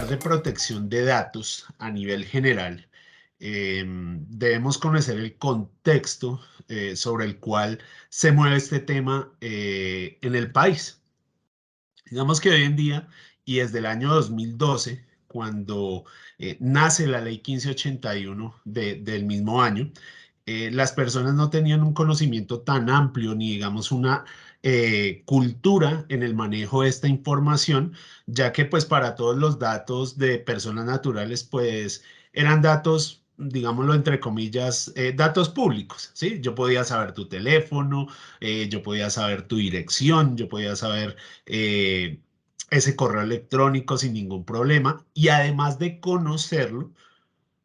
hablar de protección de datos a nivel general, debemos conocer el contexto sobre el cual se mueve este tema en el país. Digamos que hoy en día, y desde el año 2012, cuando nace la ley 1581 del mismo año, las personas no tenían un conocimiento tan amplio ni digamos una cultura en el manejo de esta información, ya que pues para todos los datos de personas naturales pues eran datos, digámoslo entre comillas, datos públicos, ¿sí? Yo podía saber tu teléfono, yo podía saber tu dirección, yo podía saber eh, ese correo electrónico sin ningún problema y además de conocerlo,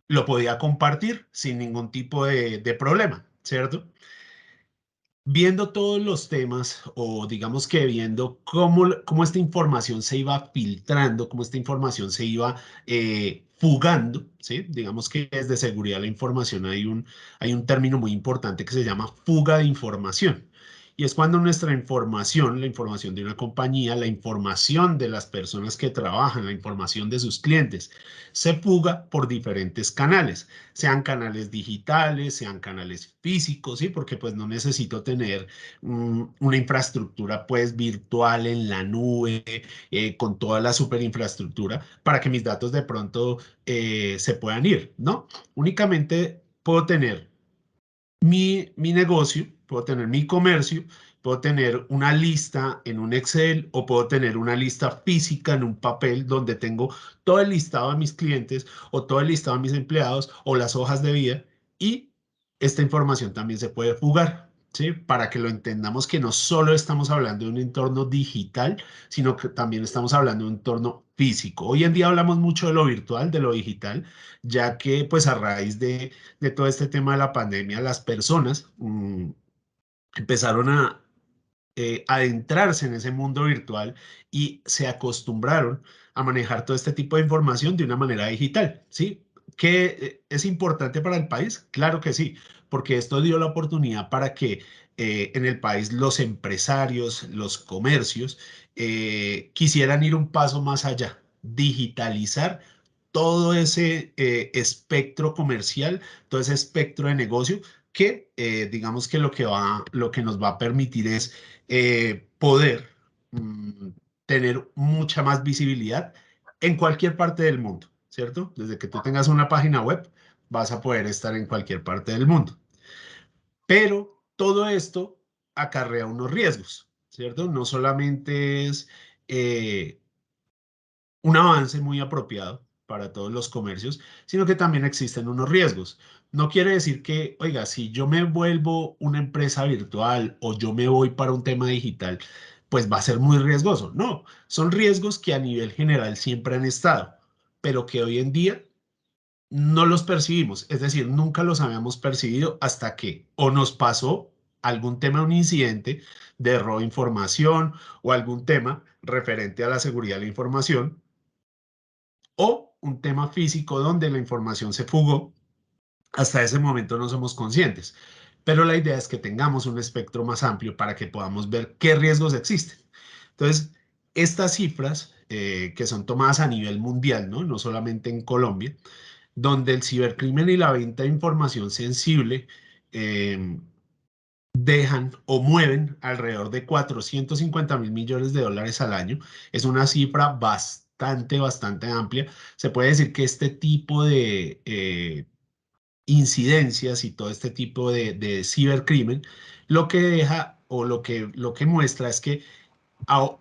lo podía compartir sin ningún tipo de problema, ¿cierto? Viendo todos los temas o digamos que viendo cómo esta información se iba filtrando, cómo esta información se iba fugando, ¿sí? Digamos que desde seguridad de la información hay un término muy importante que se llama fuga de información. Y es cuando nuestra información, la información de una compañía, la información de las personas que trabajan, la información de sus clientes, se fuga por diferentes canales, sean canales digitales, sean canales físicos, ¿sí? Porque pues no necesito tener una infraestructura pues virtual en la nube, con toda la superinfraestructura para que mis datos de pronto se puedan ir, ¿no? Únicamente puedo tener mi negocio, puedo tener mi comercio, puedo tener una lista en un Excel o puedo tener una lista física en un papel donde tengo todo el listado de mis clientes o todo el listado de mis empleados o las hojas de vida y esta información también se puede fugar, ¿sí? Para que lo entendamos que no solo estamos hablando de un entorno digital, sino que también estamos hablando de un entorno físico. Hoy en día hablamos mucho de lo virtual, de lo digital, ya que pues a raíz de todo este tema de la pandemia, las personas empezaron a adentrarse en ese mundo virtual y se acostumbraron a manejar todo este tipo de información de una manera digital, ¿sí? ¿Que es importante para el país? Claro que sí, porque esto dio la oportunidad para que en el país los empresarios, los comercios, quisieran ir un paso más allá, digitalizar todo ese espectro comercial, todo ese espectro de negocio que digamos que lo que nos va a permitir es poder tener mucha más visibilidad en cualquier parte del mundo, ¿cierto? Desde que tú tengas una página web, vas a poder estar en cualquier parte del mundo. Pero todo esto acarrea unos riesgos, ¿cierto? No solamente es eh, un avance muy apropiado para todos los comercios, sino que también existen unos riesgos. No quiere decir que, oiga, si yo me vuelvo una empresa virtual o yo me voy para un tema digital, pues va a ser muy riesgoso. No, son riesgos que a nivel general siempre han estado, pero que hoy en día no los percibimos. Es decir, nunca los habíamos percibido hasta que o nos pasó algún tema, un incidente de robo de información o algún tema referente a la seguridad de la información o un tema físico donde la información se fugó, hasta ese momento no somos conscientes. Pero la idea es que tengamos un espectro más amplio para que podamos ver qué riesgos existen. Entonces, estas cifras que son tomadas a nivel mundial, ¿no? No solamente en Colombia, donde el cibercrimen y la venta de información sensible eh, dejan o mueven alrededor de 450.000 millones de dólares al año. Es una cifra bastante amplia. Se puede decir que este tipo de incidencias y todo este tipo de cibercrimen, lo que deja o lo que muestra es que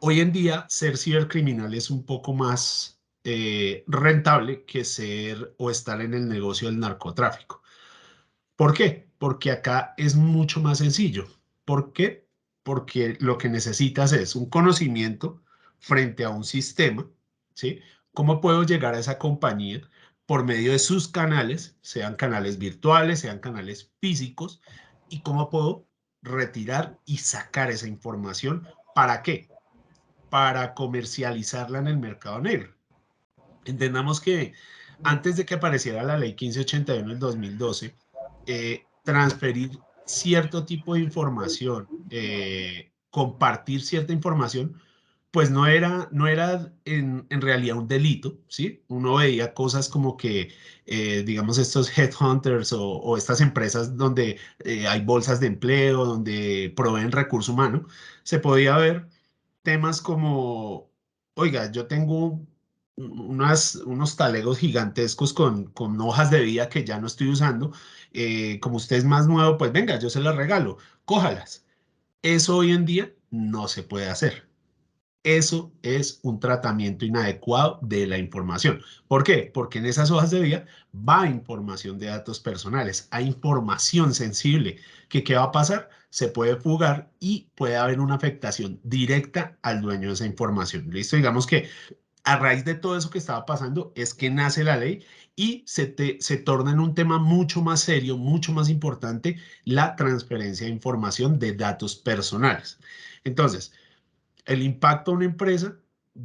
hoy en día ser cibercriminal es un poco más rentable que ser o estar en el negocio del narcotráfico. ¿Por qué? Porque acá es mucho más sencillo. ¿Por qué? Porque lo que necesitas es un conocimiento frente a un sistema, ¿sí? ¿Cómo puedo llegar a esa compañía por medio de sus canales, sean canales virtuales, sean canales físicos, y cómo puedo retirar y sacar esa información? ¿Para qué? Para comercializarla en el mercado negro. Entendamos que antes de que apareciera la ley 1581 del 2012, transferir cierto tipo de información, compartir cierta información, pues no era en realidad un delito, ¿sí? Uno veía cosas como que, digamos, estos headhunters o estas empresas donde hay bolsas de empleo, donde proveen recurso humano, se podía ver temas como, oiga, yo tengo unos talegos gigantescos con hojas de vida que ya no estoy usando, como usted es más nuevo, pues venga, yo se las regalo, cójalas. Eso hoy en día no se puede hacer. Eso es un tratamiento inadecuado de la información. ¿Por qué? Porque en esas hojas de vida va información de datos personales, hay información sensible que ¿qué va a pasar? Se puede fugar y puede haber una afectación directa al dueño de esa información. ¿Listo? Digamos que a raíz de todo eso que estaba pasando es que nace la ley y se torna en un tema mucho más serio, mucho más importante, la transferencia de información de datos personales. Entonces, el impacto a una empresa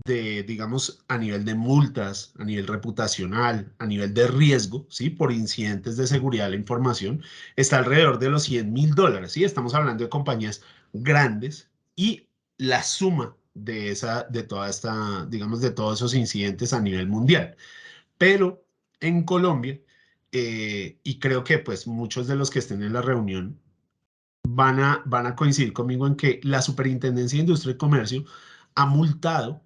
de, digamos, a nivel de multas, a nivel reputacional, a nivel de riesgo, ¿sí? Por incidentes de seguridad de la información, está alrededor de los $100.000, ¿sí? Estamos hablando de compañías grandes y la suma de toda esta, digamos, de todos esos incidentes a nivel mundial. Pero en Colombia, y creo que pues muchos de los que estén en la reunión van a coincidir conmigo en que la Superintendencia de Industria y Comercio ha multado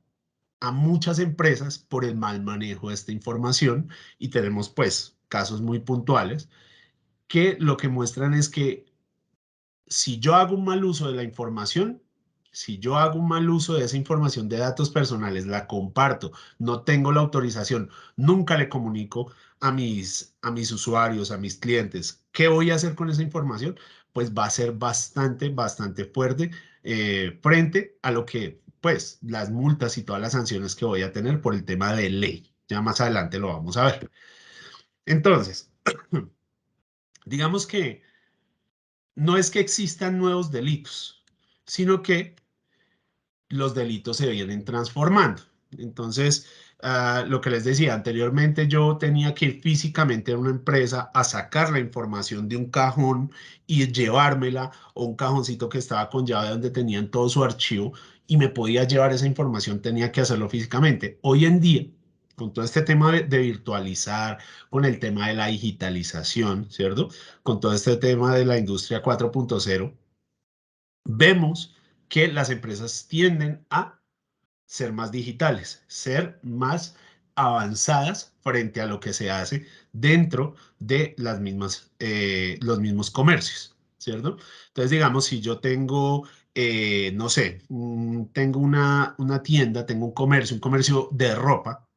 a muchas empresas por el mal manejo de esta información y tenemos pues casos muy puntuales que lo que muestran es que si yo hago un mal uso de la información, si yo hago un mal uso de esa información de datos personales, la comparto, no tengo la autorización, nunca le comunico a mis usuarios, a mis clientes, ¿qué voy a hacer con esa información? Pues va a ser bastante, bastante fuerte frente a lo que, pues, las multas y todas las sanciones que voy a tener por el tema de ley. Ya más adelante lo vamos a ver. Entonces, digamos que no es que existan nuevos delitos, sino que los delitos se vienen transformando. Entonces, lo que les decía anteriormente, yo tenía que ir físicamente a una empresa a sacar la información de un cajón y llevármela, o un cajoncito que estaba con llave donde tenían todo su archivo y me podía llevar esa información, tenía que hacerlo físicamente. Hoy en día, con todo este tema de virtualizar, con el tema de la digitalización, ¿cierto? Con todo este tema de la industria 4.0, vemos que las empresas tienden a ser más digitales, ser más avanzadas frente a lo que se hace dentro de los mismos comercios, ¿cierto? Entonces, digamos, si yo tengo, no sé, tengo una tienda, tengo un comercio de ropa,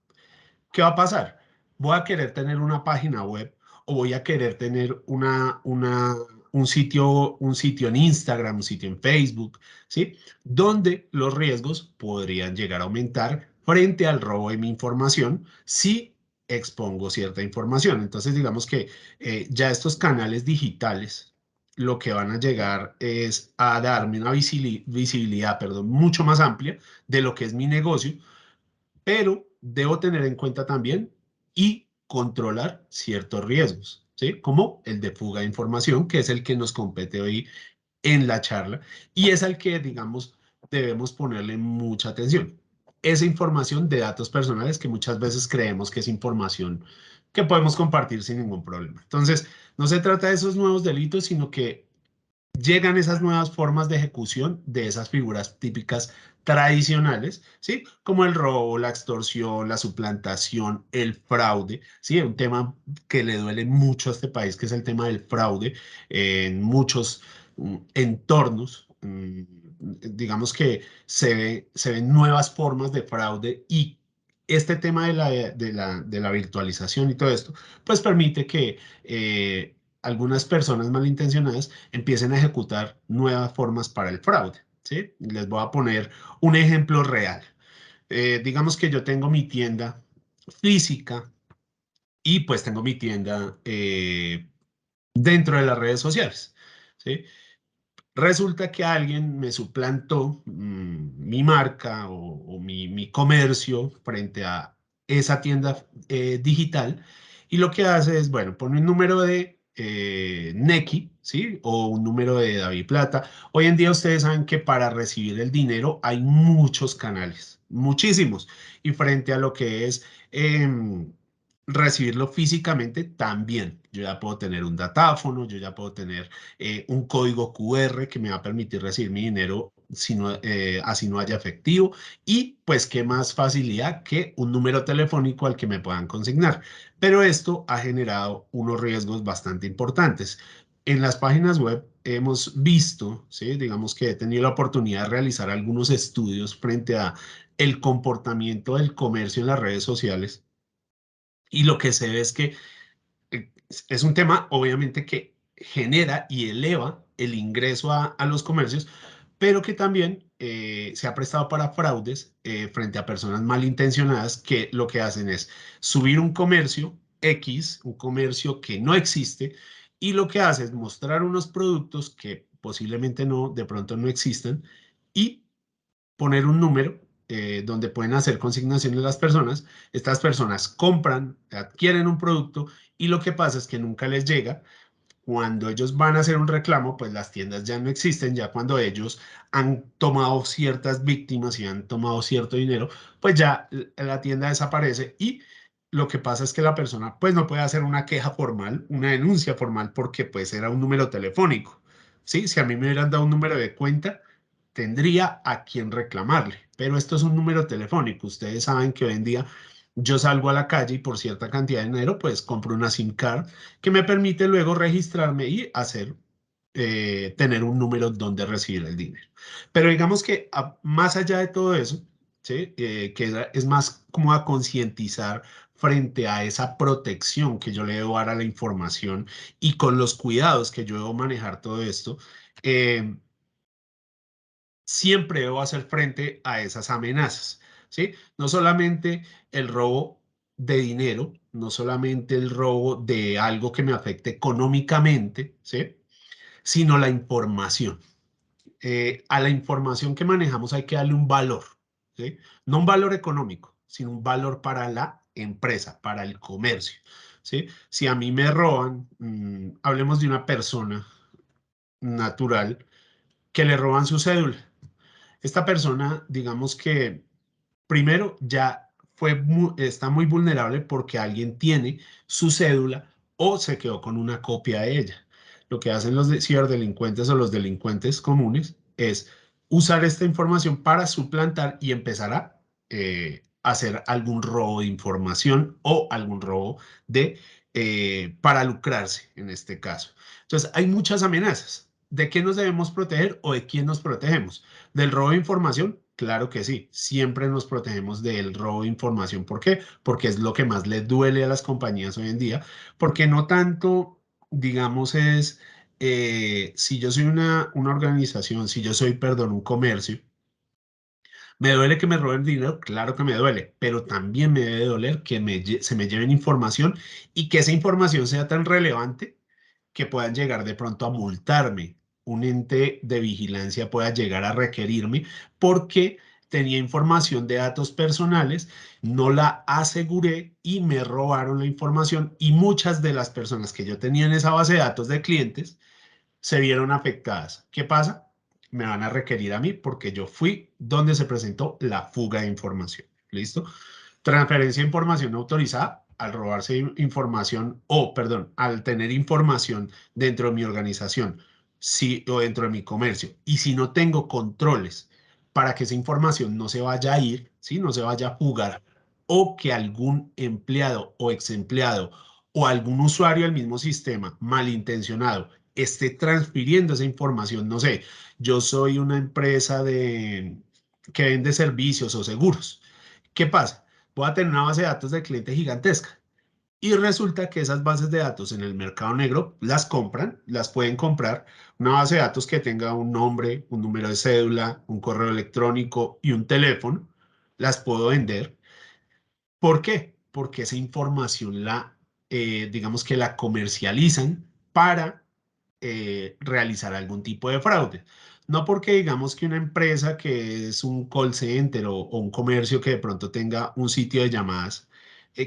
¿qué va a pasar? Voy a querer tener una página web o voy a querer tener un sitio en Instagram, un sitio en Facebook, ¿sí? Donde los riesgos podrían llegar a aumentar frente al robo de mi información si expongo cierta información. Entonces, digamos que ya estos canales digitales lo que van a llegar es a darme una visibilidad, perdón, mucho más amplia de lo que es mi negocio, pero debo tener en cuenta también y controlar ciertos riesgos, ¿sí? Como el de fuga de información, que es el que nos compete hoy en la charla y es al que, digamos, debemos ponerle mucha atención. Esa información de datos personales que muchas veces creemos que es información que podemos compartir sin ningún problema. Entonces, no se trata de esos nuevos delitos, sino que llegan esas nuevas formas de ejecución de esas figuras típicas tradicionales, ¿sí? Como el robo, la extorsión, la suplantación, el fraude, ¿sí? Un tema que le duele mucho a este país, que es el tema del fraude en muchos entornos. Digamos que se ven nuevas formas de fraude y este tema de la virtualización y todo esto, pues permite que algunas personas malintencionadas empiecen a ejecutar nuevas formas para el fraude, ¿sí? Les voy a poner un ejemplo real. Digamos que yo tengo mi tienda física y pues tengo mi tienda dentro de las redes sociales, ¿sí? Resulta que alguien me suplantó mi marca o mi comercio frente a esa tienda digital y lo que hace es, bueno, pone un número de Nequi, ¿sí? O un número de David Plata. Hoy en día ustedes saben que para recibir el dinero hay muchos canales, muchísimos. Y frente a lo que es recibirlo físicamente, también. Yo ya puedo tener un datáfono, yo ya puedo tener un código QR que me va a permitir recibir mi dinero si no, así no haya efectivo. Y pues qué más facilidad que un número telefónico al que me puedan consignar. Pero esto ha generado unos riesgos bastante importantes. En las páginas web hemos visto, ¿sí? Digamos que he tenido la oportunidad de realizar algunos estudios frente a el comportamiento del comercio en las redes sociales y lo que se ve es que es un tema obviamente que genera y eleva el ingreso a los comercios, pero que también se ha prestado para fraudes frente a personas malintencionadas que lo que hacen es subir un comercio X, un comercio que no existe, y lo que hace es mostrar unos productos que posiblemente no, de pronto no existen, y poner un número donde pueden hacer consignaciones las personas. Estas personas compran, adquieren un producto y lo que pasa es que nunca les llega. Cuando ellos van a hacer un reclamo, pues las tiendas ya no existen, ya cuando ellos han tomado ciertas víctimas y han tomado cierto dinero, pues ya la tienda desaparece y lo que pasa es que la persona pues no puede hacer una queja formal, una denuncia formal porque pues era un número telefónico. ¿Sí? Si a mí me hubieran dado un número de cuenta, tendría a quien reclamarle, pero esto es un número telefónico. Ustedes saben que hoy en día yo salgo a la calle y por cierta cantidad de dinero, pues compro una SIM card que me permite luego registrarme y hacer, tener un número donde recibir el dinero. Pero digamos que más allá de todo eso, ¿sí? Es más como a concientizar frente a esa protección que yo le debo dar a la información y con los cuidados que yo debo manejar todo esto. eh, Siempre debo hacer frente a esas amenazas, ¿sí? No solamente el robo de dinero, no solamente el robo de algo que me afecte económicamente, ¿sí? Sino la información. A la información que manejamos hay que darle un valor, ¿sí? No un valor económico, sino un valor para la empresa, para el comercio, ¿sí? Si a mí me roban, hablemos de una persona natural que le roban su cédula. Esta persona, digamos que primero ya está muy vulnerable porque alguien tiene su cédula o se quedó con una copia de ella. Lo que hacen los ciberdelincuentes o los delincuentes comunes es usar esta información para suplantar y empezar a hacer algún robo de información o algún robo para lucrarse en este caso. Entonces, hay muchas amenazas. ¿De qué nos debemos proteger o de quién nos protegemos? ¿Del robo de información? Claro que sí, siempre nos protegemos del robo de información. ¿Por qué? Porque es lo que más le duele a las compañías hoy en día, porque no tanto, digamos, es, si yo soy una organización, si yo soy, perdón, un comercio, ¿me duele que me roben dinero? Claro que me duele, pero también me debe doler que se me lleven información y que esa información sea tan relevante que puedan llegar de pronto a multarme, un ente de vigilancia pueda llegar a requerirme porque tenía información de datos personales, no la aseguré y me robaron la información y muchas de las personas que yo tenía en esa base de datos de clientes se vieron afectadas. ¿Qué pasa? Me van a requerir a mí porque yo fui donde se presentó la fuga de información. ¿Listo? Transferencia de información autorizada al robarse información o, perdón, al tener información dentro de mi organización sí, o dentro de mi comercio. Y si no tengo controles para que esa información no se vaya a ir, ¿sí? No se vaya a jugar o que algún empleado o ex empleado o algún usuario del mismo sistema malintencionado esté transfiriendo esa información. No sé, yo soy una empresa que vende servicios o seguros. ¿Qué pasa? Voy a tener una base de datos de cliente gigantesca. Y resulta que esas bases de datos en el mercado negro las compran, las pueden comprar. Una base de datos que tenga un nombre, un número de cédula, un correo electrónico y un teléfono, las puedo vender. ¿Por qué? Porque esa información digamos que la comercializan para realizar algún tipo de fraude. No porque digamos que una empresa que es un call center o un comercio que de pronto tenga un sitio de llamadas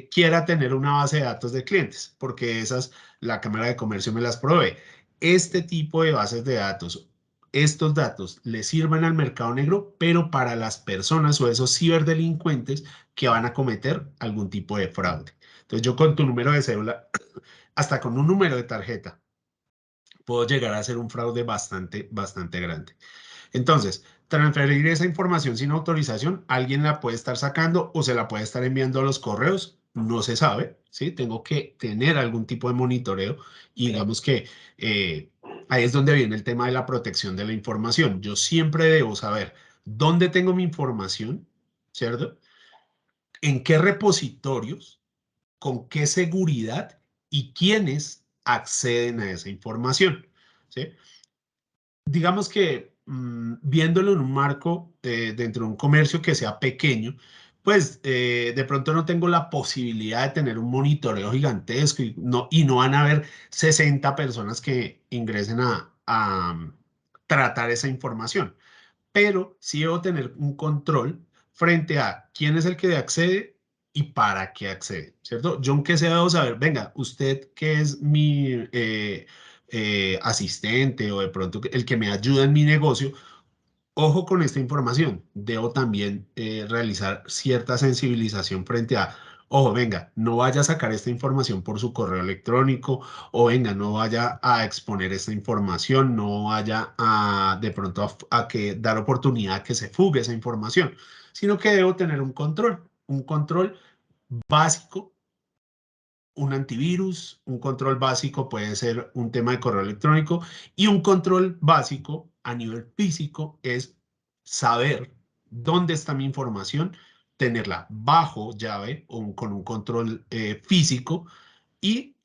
quiera tener una base de datos de clientes, porque esas la Cámara de Comercio me las provee. Este tipo de bases de datos, estos datos le sirven al mercado negro, pero para las personas o esos ciberdelincuentes que van a cometer algún tipo de fraude. Entonces yo con tu número de cédula, hasta con un número de tarjeta, puedo llegar a hacer un fraude bastante grande. Entonces, transferir esa información sin autorización, alguien la puede estar sacando o se la puede estar enviando a los correos, no se sabe, ¿sí? Tengo que tener algún tipo de monitoreo y digamos que ahí es donde viene el tema de la protección de la información. Yo siempre debo saber dónde tengo mi información, ¿cierto? En qué repositorios, con qué seguridad y quiénes acceden a esa información, ¿sí? Digamos que viéndolo en un marco dentro de un comercio que sea pequeño, pues de pronto no tengo la posibilidad de tener un monitoreo gigantesco y no van a haber 60 personas que ingresen a tratar esa información, pero sí debo tener un control frente a quién es el que accede y para qué accede, ¿cierto? Yo aunque sea debo saber, venga, usted que es mi asistente o de pronto el que me ayuda en mi negocio, ojo con esta información. Debo también realizar cierta sensibilización frente a, ojo, venga, no vaya a sacar esta información por su correo electrónico o venga, no vaya a exponer esta información, no vaya a de pronto a que dar oportunidad a que se fugue esa información, sino que debo tener un control básico, un antivirus, un control básico puede ser un tema de correo electrónico y un control básico a nivel físico es saber dónde está mi información, tenerla bajo llave o con un control físico y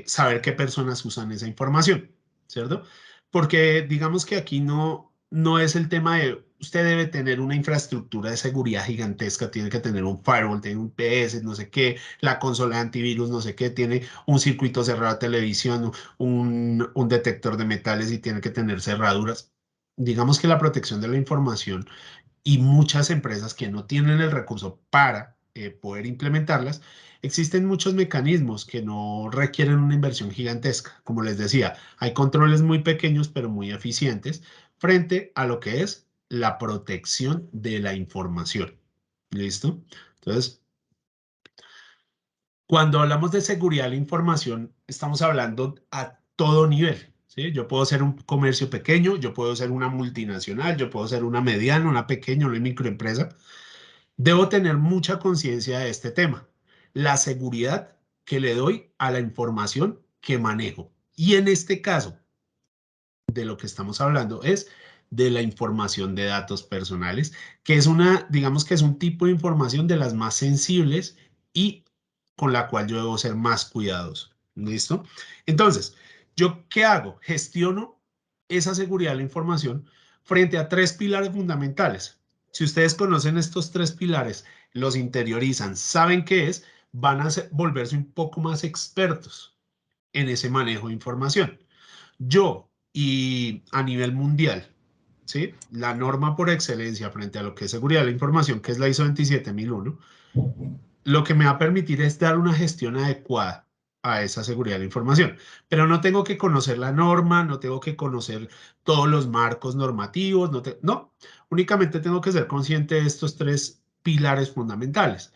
saber qué personas usan esa información, ¿cierto? Porque digamos que aquí no es el tema de usted debe tener una infraestructura de seguridad gigantesca, tiene que tener un firewall, tiene un PS, no sé qué, la consola de antivirus, no sé qué, tiene un circuito cerrado de televisión, un detector de metales y tiene que tener cerraduras. Digamos que la protección de la información y muchas empresas que no tienen el recurso para poder implementarlas, existen muchos mecanismos que no requieren una inversión gigantesca. Como les decía, hay controles muy pequeños pero muy eficientes frente a lo que es la protección de la información. ¿Listo? Entonces, cuando hablamos de seguridad de la información, estamos hablando a todo nivel. ¿Sí? Yo puedo ser un comercio pequeño, yo puedo ser una multinacional, yo puedo ser una mediana, una pequeña, una microempresa. Debo tener mucha conciencia de este tema, la seguridad que le doy a la información que manejo. Y en este caso, de lo que estamos hablando es de la información de datos personales, que es digamos que es un tipo de información de las más sensibles y con la cual yo debo ser más cuidadoso. ¿Listo? Entonces, ¿yo qué hago? Gestiono esa seguridad de la información frente a tres pilares fundamentales. Si ustedes conocen estos tres pilares, los interiorizan, saben qué es, van a volverse un poco más expertos en ese manejo de información. Yo y a nivel mundial, ¿sí? La norma por excelencia frente a lo que es seguridad de la información, que es la ISO 27001, lo que me va a permitir es dar una gestión adecuada a esa seguridad de la información. Pero no tengo que conocer la norma, no tengo que conocer todos los marcos normativos, no, únicamente tengo que ser consciente de estos tres pilares fundamentales.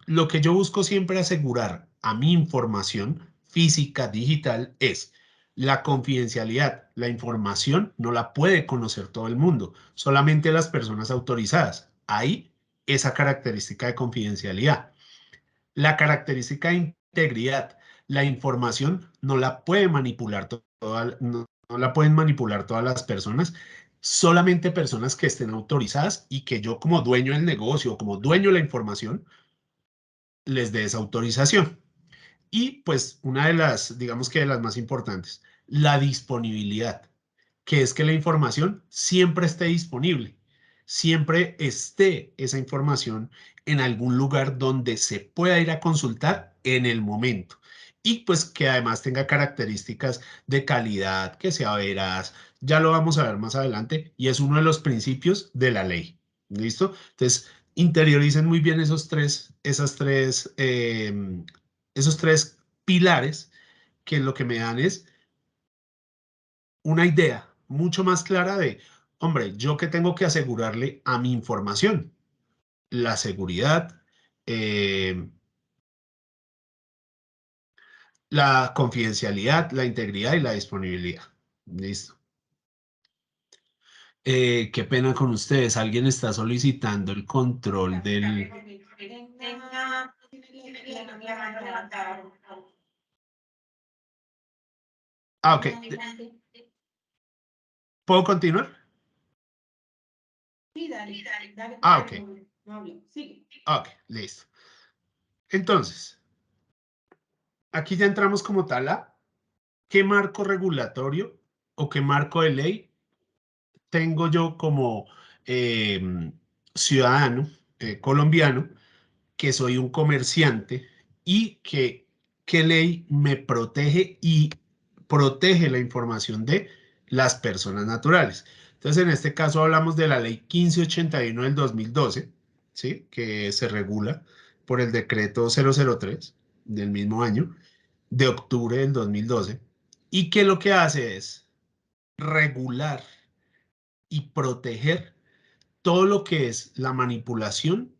Lo que yo busco siempre asegurar a mi información física, digital, es la confidencialidad. La información no la puede conocer todo el mundo, solamente las personas autorizadas. Hay esa característica de confidencialidad. La característica de integridad. La información no la puede manipular no la pueden manipular todas las personas, solamente personas que estén autorizadas y que yo como dueño del negocio, como dueño de la información, les dé esa autorización. Y pues una de las, digamos que de las más importantes, la disponibilidad, que es que la información siempre esté disponible, siempre esté esa información en algún lugar donde se pueda ir a consultar en el momento. Y pues que además tenga características de calidad, que sea veraz, ya lo vamos a ver más adelante, y es uno de los principios de la ley. ¿Listo? Entonces, Interioricen muy bien esos tres pilares que lo que me dan es una idea mucho más clara de, hombre, yo qué tengo que asegurarle a mi información, la seguridad, eh, la confidencialidad, la integridad y la disponibilidad. Listo. Qué pena con ustedes. Alguien está solicitando el control del... Ah, ok. ¿Puedo continuar? Sí, dale, dale, Ah, porque ok. no hablo. Sigue. Ok, listo. Entonces, aquí ya entramos como tal a qué marco regulatorio o qué marco de ley tengo yo como eh, ciudadano colombiano, que soy un comerciante y que qué ley me protege y protege la información de las personas naturales. Entonces, en este caso hablamos de la ley 1581 del 2012, ¿sí? Que se regula por el decreto 003 del mismo año, de octubre del 2012, y que lo que hace es regular y proteger todo lo que es la manipulación,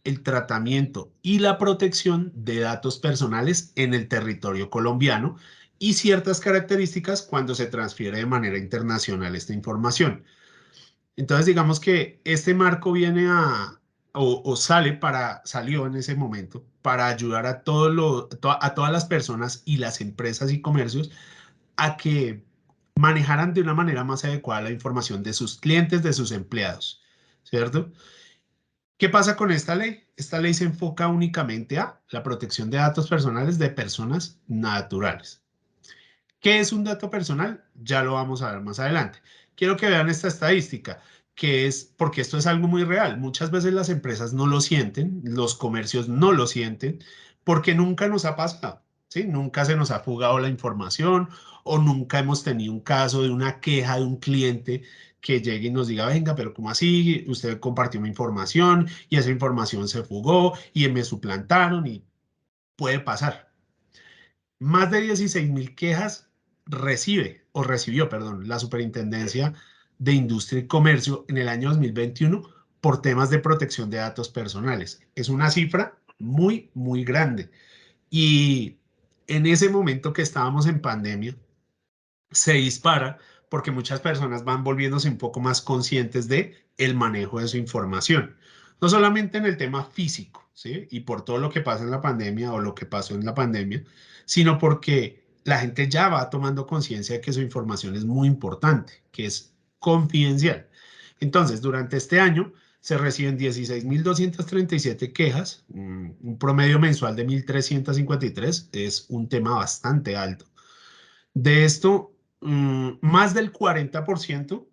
el tratamiento y la protección de datos personales en el territorio colombiano y ciertas características cuando se transfiere de manera internacional esta información. Entonces, digamos que este marco viene o salió en ese momento para ayudar a todas las personas y las empresas y comercios a que manejaran de una manera más adecuada la información de sus clientes, de sus empleados, ¿cierto? ¿Qué pasa con esta ley? Esta ley se enfoca únicamente a la protección de datos personales de personas naturales. ¿Qué es un dato personal? Ya lo vamos a ver más adelante. Quiero que vean esta estadística, que es porque esto es algo muy real. Muchas veces las empresas no lo sienten, los comercios no lo sienten, porque nunca nos ha pasado, ¿sí? Nunca se nos ha fugado la información o nunca hemos tenido un caso de una queja de un cliente que llegue y nos diga, venga, pero ¿cómo así? Usted compartió mi información y esa información se fugó y me suplantaron y puede pasar. Más de 16.000 quejas recibió, perdón, la Superintendencia de Industria y Comercio en el año 2021 por temas de protección de datos personales. Es una cifra muy, muy grande. Y en ese momento que estábamos en pandemia, se dispara porque muchas personas van volviéndose un poco más conscientes de el manejo de su información. No solamente en el tema físico, ¿sí? Y por todo lo que pasa en la pandemia o lo que pasó en la pandemia, sino porque la gente ya va tomando conciencia de que su información es muy importante, que es confidencial. Entonces, durante este año se reciben 16.237 quejas, un promedio mensual de 1.353, es un tema bastante alto. De esto, más del 40%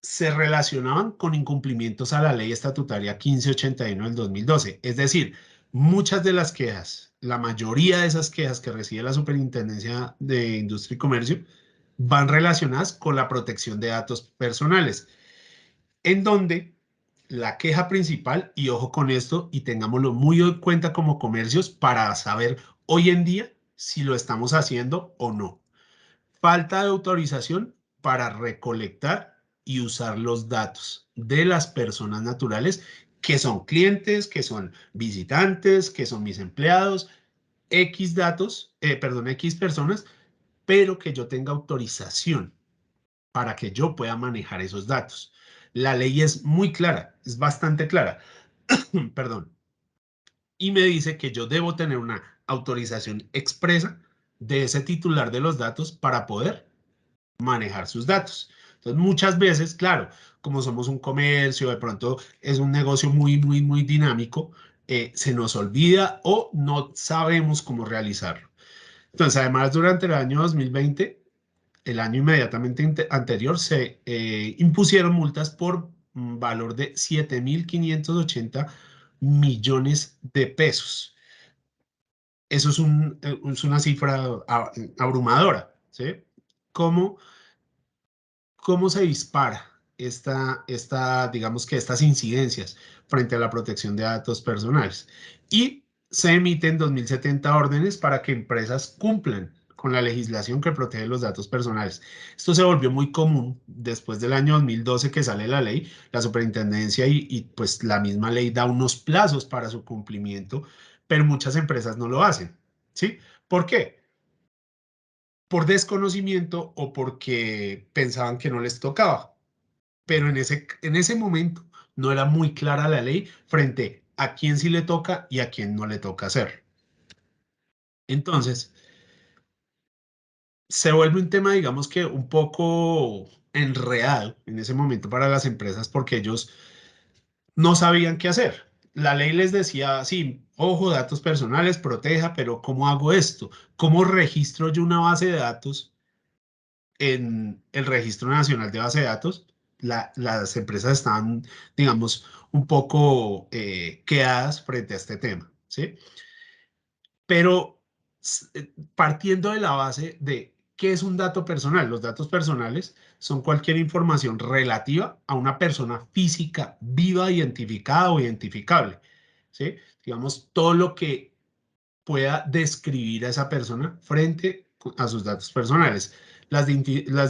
se relacionaban con incumplimientos a la ley estatutaria 1581 del 2012. Es decir, muchas de las quejas, la mayoría de esas quejas que recibe la Superintendencia de Industria y Comercio van relacionadas con la protección de datos personales, en donde la queja principal, y ojo con esto, y tengámoslo muy en cuenta como comercios para saber hoy en día si lo estamos haciendo o no: falta de autorización para recolectar y usar los datos de las personas naturales que son clientes, que son visitantes, que son mis empleados, X datos, perdón, X personas, pero que yo tenga autorización para que yo pueda manejar esos datos. La ley es muy clara, es bastante clara, perdón, y me dice que yo debo tener una autorización expresa de ese titular de los datos para poder manejar sus datos. Entonces, muchas veces, claro, como somos un comercio, de pronto es un negocio muy, muy, muy dinámico, se nos olvida o no sabemos cómo realizarlo. Entonces, además, durante el año 2020, el año inmediatamente anterior, se impusieron multas por un valor de 7.580 millones de pesos. Eso es una cifra abrumadora, ¿sí? ¿Cómo, cómo se dispara? digamos que estas incidencias frente a la protección de datos personales. Y se emiten 2070 órdenes para que empresas cumplan con la legislación que protege los datos personales. Esto se volvió muy común después del año 2012 que sale la ley, la superintendencia pues la misma ley da unos plazos para su cumplimiento, pero muchas empresas no lo hacen, ¿sí? ¿Por qué? Por desconocimiento o porque pensaban que no les tocaba. Pero en ese momento no era muy clara la ley frente a quién sí le toca y a quién no le toca hacer. Entonces, se vuelve un tema, digamos que un poco enredado en ese momento para las empresas porque ellos no sabían qué hacer. La ley les decía, sí, ojo, datos personales, proteja, pero ¿cómo hago esto? ¿Cómo registro yo una base de datos en el Registro Nacional de Base de Datos? Las empresas estaban, digamos, un poco quedadas frente a este tema, ¿sí? Pero partiendo de la base de qué es un dato personal, los datos personales son cualquier información relativa a una persona física viva, identificada o identificable, ¿sí? Digamos, todo lo que pueda describir a esa persona frente a sus datos personales. Las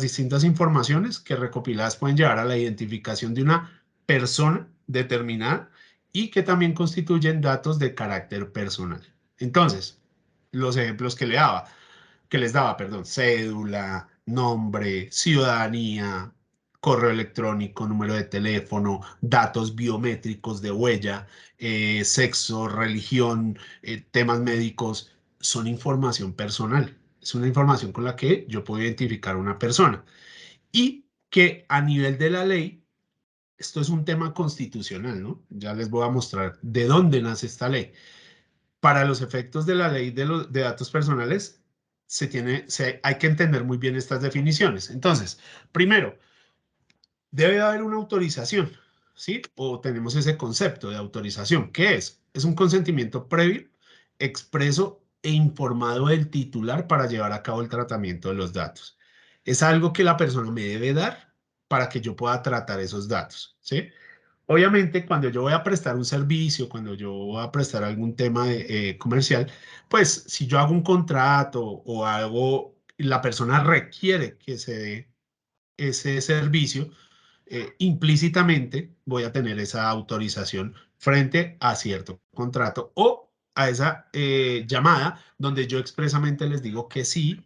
distintas informaciones que recopiladas pueden llevar a la identificación de una persona determinada y que también constituyen datos de carácter personal. Entonces, los ejemplos que les daba, perdón, cédula, nombre, ciudadanía, correo electrónico, número de teléfono, datos biométricos de huella, sexo, religión, temas médicos, son información personal. Es una información con la que yo puedo identificar a una persona. Y que a nivel de la ley, esto es un tema constitucional, ¿no? Ya les voy a mostrar de dónde nace esta ley. Para los efectos de la ley de datos personales, hay que entender muy bien estas definiciones. Entonces, primero, debe haber una autorización, ¿sí? O tenemos ese concepto de autorización. ¿Qué es? Es un consentimiento previo, expreso e informado del titular para llevar a cabo el tratamiento de los datos. Es algo que la persona me debe dar para que yo pueda tratar esos datos, ¿sí? Obviamente, cuando yo voy a prestar un servicio, cuando yo voy a prestar algún tema comercial, pues si yo hago un contrato o algo, la persona requiere que se dé ese servicio, implícitamente voy a tener esa autorización frente a cierto contrato o a esa llamada donde yo expresamente les digo que sí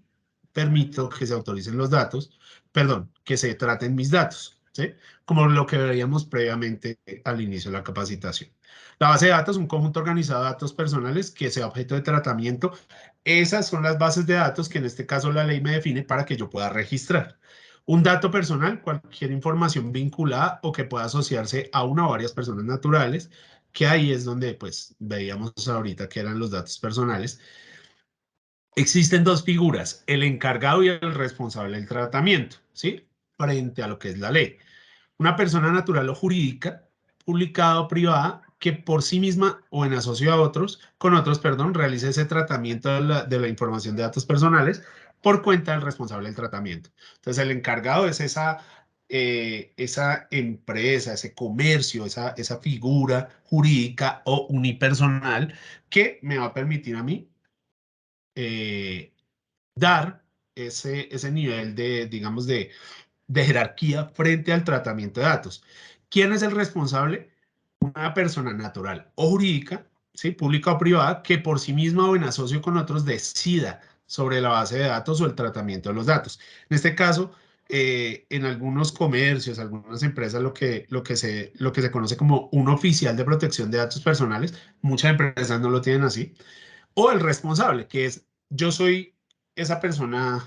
permito que se autoricen los datos, perdón, que se traten mis datos, ¿sí? Como lo que veíamos previamente al inicio de la capacitación. La base de datos es un conjunto organizado de datos personales que sea objeto de tratamiento. Esas son las bases de datos que en este caso la ley me define para que yo pueda registrar. Un dato personal, cualquier información vinculada o que pueda asociarse a una o varias personas naturales, que ahí es donde pues veíamos ahorita que eran los datos personales. Existen dos figuras, el encargado y el responsable del tratamiento, ¿sí? Frente a lo que es la ley. Una persona natural o jurídica, publicada o privada, que por sí misma o en asocio a otros, con otros, perdón, realice ese tratamiento de la información de datos personales por cuenta del responsable del tratamiento. Entonces, el encargado es esa empresa, ese comercio, esa figura jurídica o unipersonal que me va a permitir a mí eh, dar ese nivel digamos, de jerarquía frente al tratamiento de datos. ¿Quién es el responsable? Una persona natural o jurídica, ¿sí? Pública o privada, que por sí misma o en asocio con otros decida sobre la base de datos o el tratamiento de los datos. En este caso, en algunos comercios, algunas empresas, lo que se conoce como un oficial de protección de datos personales, muchas empresas no lo tienen así, o el responsable, que es yo soy esa persona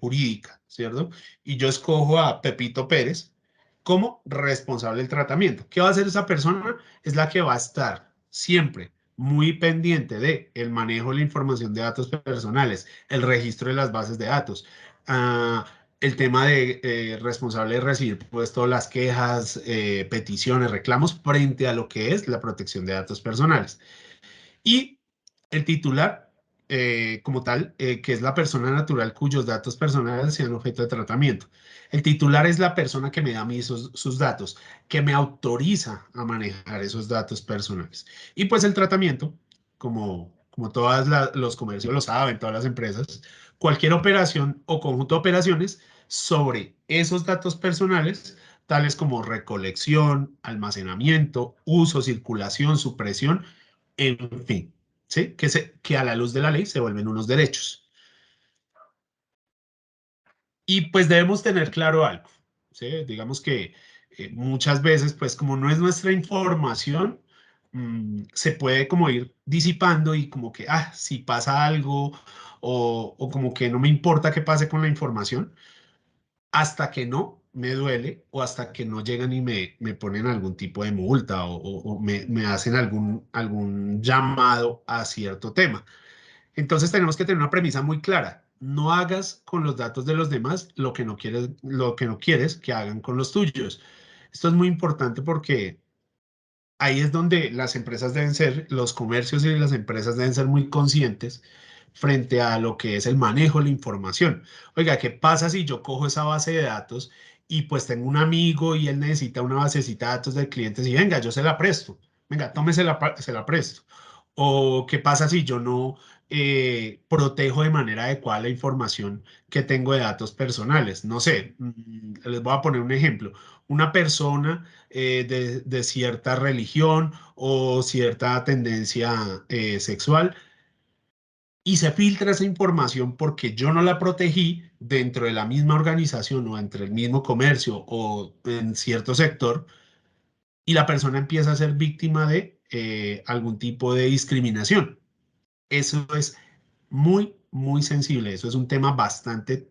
jurídica, ¿cierto? Y yo escojo a Pepito Pérez como responsable del tratamiento. ¿Qué va a hacer esa persona? Es la que va a estar siempre muy pendiente de el manejo de la información de datos personales, el registro de las bases de datos, el tema de responsable de recibir pues todas las quejas, peticiones, reclamos frente a lo que es la protección de datos personales. Y el titular como tal, que es la persona natural cuyos datos personales sean objeto de tratamiento. El titular es la persona que me da a mí sus datos, que me autoriza a manejar esos datos personales. Y pues el tratamiento, como todos los comercios lo saben, todas las empresas, cualquier operación o conjunto de operaciones sobre esos datos personales, tales como recolección, almacenamiento, uso, circulación, supresión, en fin, ¿sí? Que a la luz de la ley se vuelven unos derechos. Y pues debemos tener claro algo, ¿sí? Digamos que muchas veces, pues como no es nuestra información, se puede como ir disipando y como que, si pasa algo o como que no me importa qué pase con la información, hasta que no me duele o hasta que no llegan y me ponen algún tipo de multa o me hacen algún llamado a cierto tema. Entonces tenemos que tener una premisa muy clara. No hagas con los datos de los demás lo que no quieres que hagan con los tuyos. Esto es muy importante porque ahí es donde las empresas deben ser, los comercios y las empresas deben ser muy conscientes frente a lo que es el manejo de la información. Oiga, ¿qué pasa si yo cojo esa base de datos y pues tengo un amigo y él necesita una basecita de datos de clientes y venga, yo se la presto? Venga, tómesela, se la presto. ¿O qué pasa si yo no protejo de manera adecuada la información que tengo de datos personales? No sé, les voy a poner un ejemplo. Una persona de cierta religión o cierta tendencia sexual y se filtra esa información porque yo no la protegí dentro de la misma organización o entre el mismo comercio o en cierto sector y la persona empieza a ser víctima de algún tipo de discriminación. Eso es muy, muy sensible. Eso es un tema bastante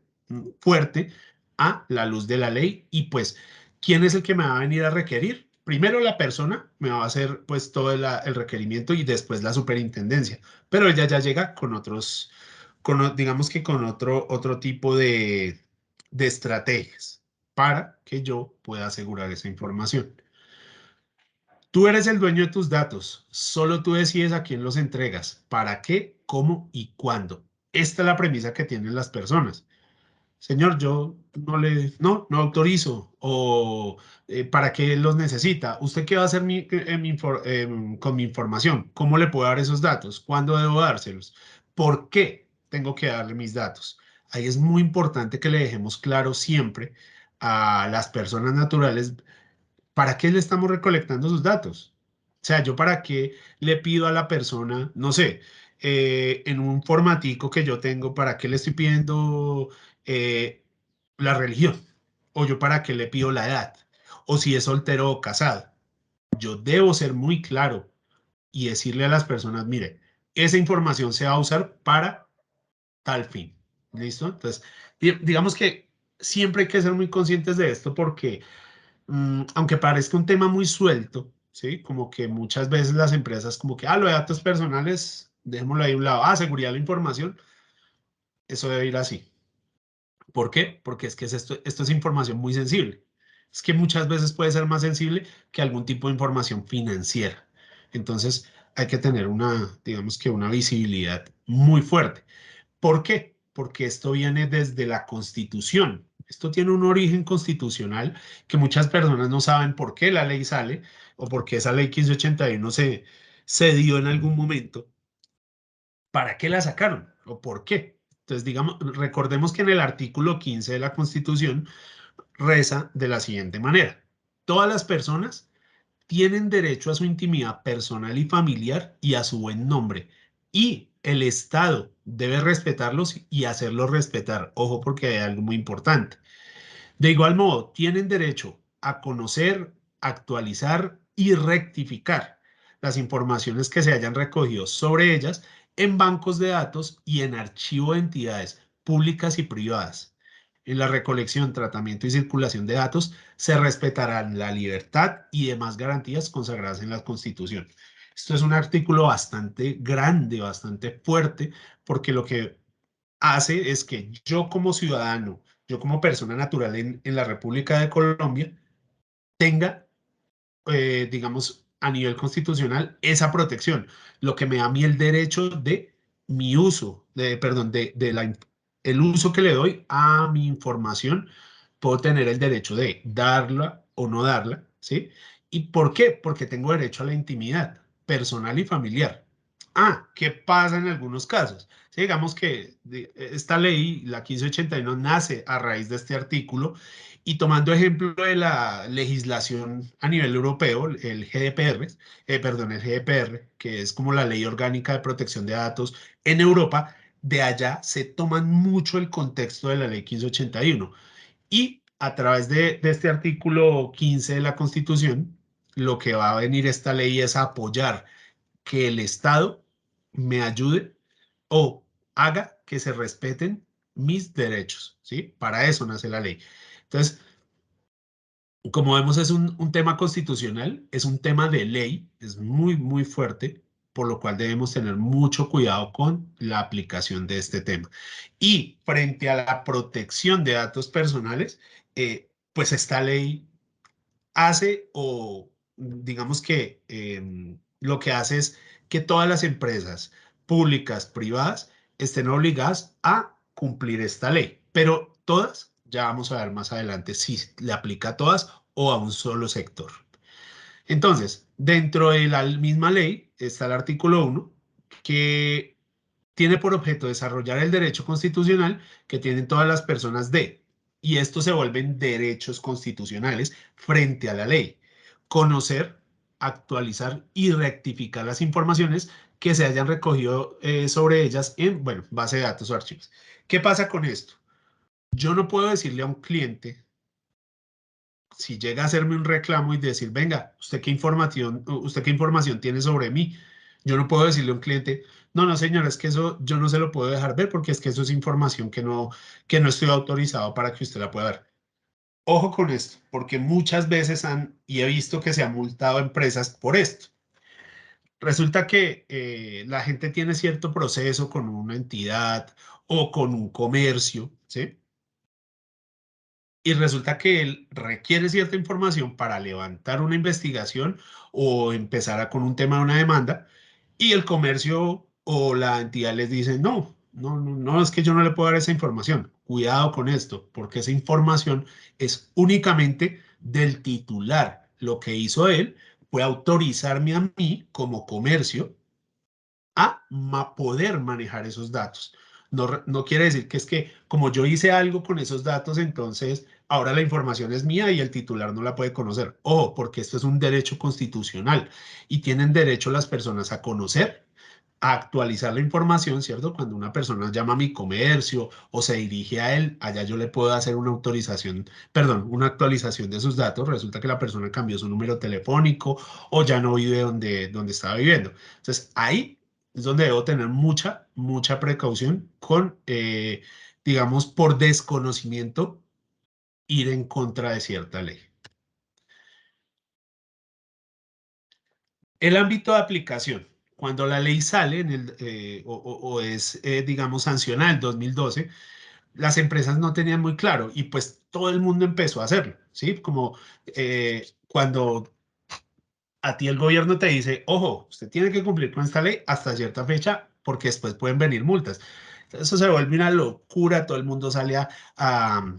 fuerte a la luz de la ley. Y pues, ¿quién es el que me va a venir a requerir? Primero la persona me va a hacer pues todo el requerimiento y después la superintendencia. Pero ella ya llega con otros, digamos que con otro tipo de estrategias para que yo pueda asegurar esa información. Tú eres el dueño de tus datos, solo tú decides a quién los entregas, para qué, cómo y cuándo. Esta es la premisa que tienen las personas. Señor, yo no autorizo o ¿para qué los necesita? ¿Usted qué va a hacer con mi información? ¿Cómo le puedo dar esos datos? ¿Cuándo debo dárselos? ¿Por qué tengo que darle mis datos? Ahí es muy importante que le dejemos claro siempre a las personas naturales ¿para qué le estamos recolectando sus datos? O sea, yo para qué le pido a la persona, no sé, en un formatico que yo tengo, ¿para qué le estoy pidiendo eh, la religión? O yo para qué le pido la edad, o si es soltero o casado. Yo debo ser muy claro y decirle a las personas, mire, esa información se va a usar para tal fin. ¿Listo? Entonces, digamos que siempre hay que ser muy conscientes de esto porque aunque parezca un tema muy suelto, ¿sí? Como que muchas veces las empresas como que, lo de datos personales, dejémoslo ahí a un lado, seguridad de la información, eso debe ir así. ¿Por qué? Porque es que esto es información muy sensible. Es que muchas veces puede ser más sensible que algún tipo de información financiera. Entonces hay que tener digamos que una visibilidad muy fuerte. ¿Por qué? Porque esto viene desde la Constitución. Esto tiene un origen constitucional que muchas personas no saben por qué la ley sale o por qué esa ley 1581 se dio en algún momento. ¿Para qué la sacaron o por qué? Entonces, digamos, recordemos que en el artículo 15 de la Constitución reza de la siguiente manera. Todas las personas tienen derecho a su intimidad personal y familiar y a su buen nombre. Y el Estado debe respetarlos y hacerlos respetar. Ojo, porque hay algo muy importante. De igual modo, tienen derecho a conocer, actualizar y rectificar las informaciones que se hayan recogido sobre ellas en bancos de datos y en archivo de entidades públicas y privadas. En la recolección, tratamiento y circulación de datos se respetarán la libertad y demás garantías consagradas en la Constitución. Esto es un artículo bastante grande, bastante fuerte, porque lo que hace es que yo como ciudadano, yo como persona natural en la República de Colombia, tenga, digamos, a nivel constitucional esa protección, lo que me da a mí el derecho de mi uso, perdón, el uso que le doy a mi información, puedo tener el derecho de darla o no darla, ¿sí? ¿Y por qué? Porque tengo derecho a la intimidad personal y familiar. Ah, ¿qué pasa en algunos casos? Sí, digamos que esta ley, la 1581, nace a raíz de este artículo y tomando ejemplo de la legislación a nivel europeo, el GDPR, perdón, el GDPR, que es como la Ley Orgánica de Protección de Datos en Europa, de allá se toman mucho el contexto de la ley 1581 y a través de este artículo 15 de la Constitución, lo que va a venir esta ley es a apoyar que el Estado me ayude o haga que se respeten mis derechos, ¿sí? Para eso nace la ley. Entonces, como vemos, es un tema constitucional, es un tema de ley, es muy, muy fuerte, por lo cual debemos tener mucho cuidado con la aplicación de este tema. Y frente a la protección de datos personales, pues esta ley hace o digamos que lo que hace es que todas las empresas públicas, privadas, estén obligadas a cumplir esta ley, pero todas, ya vamos a ver más adelante si le aplica a todas o a un solo sector. Entonces, dentro de la misma ley está el artículo 1 que tiene por objeto desarrollar el derecho constitucional que tienen todas las personas y estos se vuelven derechos constitucionales frente a la ley. Conocer, actualizar y rectificar las informaciones que se hayan recogido sobre ellas en, bueno, base de datos o archivos. ¿Qué pasa con esto? Yo no puedo decirle a un cliente, si llega a hacerme un reclamo y decir, venga, usted qué información tiene sobre mí? Yo no puedo decirle a un cliente, no, no, señora, es que eso yo no se lo puedo dejar ver porque es que eso es información que no estoy autorizado para que usted la pueda ver. Ojo con esto, porque muchas veces y he visto que se han multado empresas por esto. Resulta que la gente tiene cierto proceso con una entidad o con un comercio, ¿sí? Y resulta que él requiere cierta información para levantar una investigación o empezar con un tema de una demanda y el comercio o la entidad les dice, no, no, no, no, es que yo no le puedo dar esa información. Cuidado con esto, porque esa información es únicamente del titular. Lo que hizo él fue autorizarme a mí como comercio a poder manejar esos datos. No, no quiere decir que es que como yo hice algo con esos datos, entonces ahora la información es mía y el titular no la puede conocer. Ojo, porque esto es un derecho constitucional y tienen derecho las personas a conocer, a actualizar la información, ¿cierto? Cuando una persona llama a mi comercio o se dirige a él, allá yo le puedo hacer una autorización, perdón, una actualización de sus datos. Resulta que la persona cambió su número telefónico o ya no vive donde estaba viviendo. Entonces, ahí es donde debo tener mucha, mucha precaución con, digamos, por desconocimiento, ir en contra de cierta ley. El ámbito de aplicación. Cuando la ley sale o es, digamos, sancionada en 2012, las empresas no tenían muy claro y pues todo el mundo empezó a hacerlo, ¿sí? Como cuando a ti el gobierno te dice, ojo, usted tiene que cumplir con esta ley hasta cierta fecha porque después pueden venir multas. Eso se vuelve una locura, todo el mundo sale a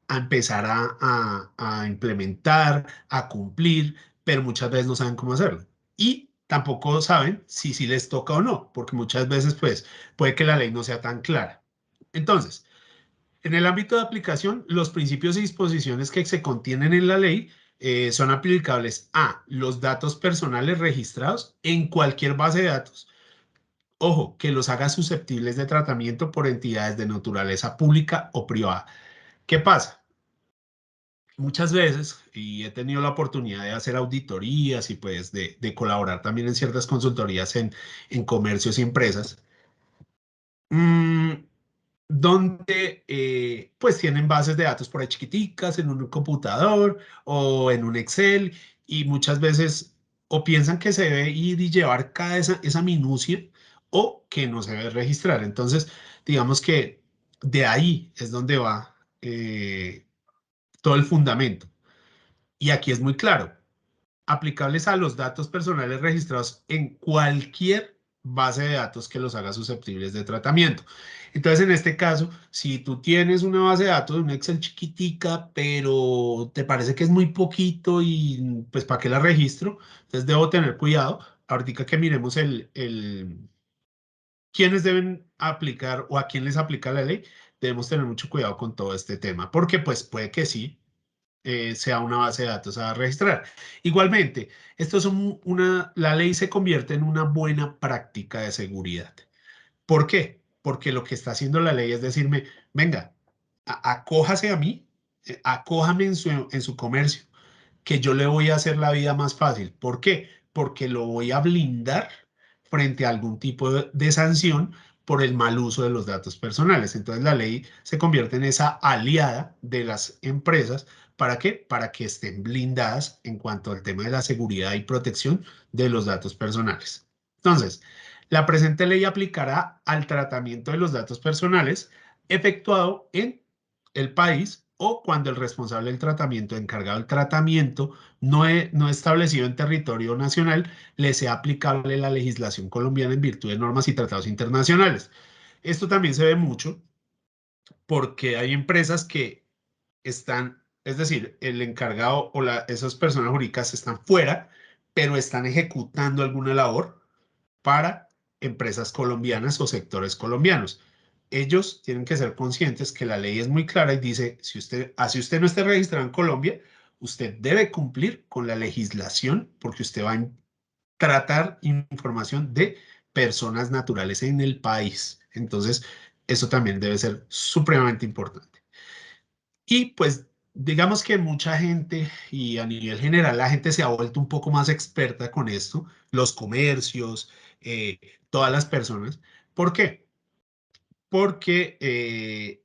empezar a implementar, a cumplir, pero muchas veces no saben cómo hacerlo. Y tampoco saben si les toca o no, porque muchas veces pues puede que la ley no sea tan clara. Entonces, en el ámbito de aplicación, los principios y disposiciones que se contienen en la ley son aplicables a los datos personales registrados en cualquier base de datos. Ojo, que los haga susceptibles de tratamiento por entidades de naturaleza pública o privada. ¿Qué pasa? Muchas veces, y he tenido la oportunidad de hacer auditorías y pues de colaborar también en ciertas consultorías en comercios y empresas, mm, donde pues tienen bases de datos por ahí chiquiticas en un computador o en un Excel y muchas veces o piensan que se debe ir y llevar esa minucia o que no se debe registrar. Entonces, digamos que de ahí es donde va todo el fundamento. Y aquí es muy claro, aplicables a los datos personales registrados en cualquier base de datos que los haga susceptibles de tratamiento. Entonces, en este caso, si tú tienes una base de datos de un Excel chiquitica, pero te parece que es muy poquito y pues ¿para qué la registro? Entonces debo tener cuidado. Ahorita que miremos quiénes deben aplicar o a quién les aplica la ley, debemos tener mucho cuidado con todo este tema, porque pues puede que sí, sea una base de datos a registrar. Igualmente, esto es la ley se convierte en una buena práctica de seguridad. ¿Por qué? Porque lo que está haciendo la ley es decirme, venga, acójase a mí, acójame en su comercio, que yo le voy a hacer la vida más fácil. ¿Por qué? Porque lo voy a blindar frente a algún tipo de sanción por el mal uso de los datos personales. Entonces la ley se convierte en esa aliada de las empresas. ¿Para qué? Para que estén blindadas en cuanto al tema de la seguridad y protección de los datos personales. Entonces, la presente ley aplicará al tratamiento de los datos personales efectuado en el país o cuando el responsable del tratamiento, encargado del tratamiento, no establecido en territorio nacional, le sea aplicable la legislación colombiana en virtud de normas y tratados internacionales. Esto también se ve mucho porque hay empresas que están, es decir, el encargado o esas personas jurídicas están fuera, pero están ejecutando alguna labor para empresas colombianas o sectores colombianos. Ellos tienen que ser conscientes que la ley es muy clara y dice, si así usted no esté registrado en Colombia, usted debe cumplir con la legislación porque usted va a tratar información de personas naturales en el país. Entonces, eso también debe ser supremamente importante. Y pues digamos que mucha gente y a nivel general la gente se ha vuelto un poco más experta con esto, los comercios, eh, todas las personas. ¿Por qué? Porque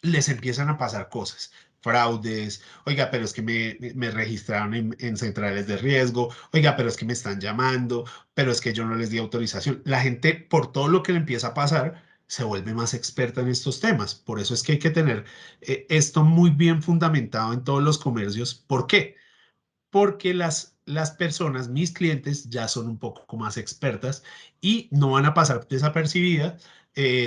les empiezan a pasar cosas, fraudes, oiga, pero es que me registraron en centrales de riesgo, oiga, pero es que me están llamando, pero es que yo no les di autorización. La gente, por todo lo que le empieza a pasar, se vuelve más experta en estos temas. Por eso es que hay que tener esto muy bien fundamentado en todos los comercios. ¿Por qué? Porque las personas, mis clientes, ya son un poco más expertas y no van a pasar desapercibidas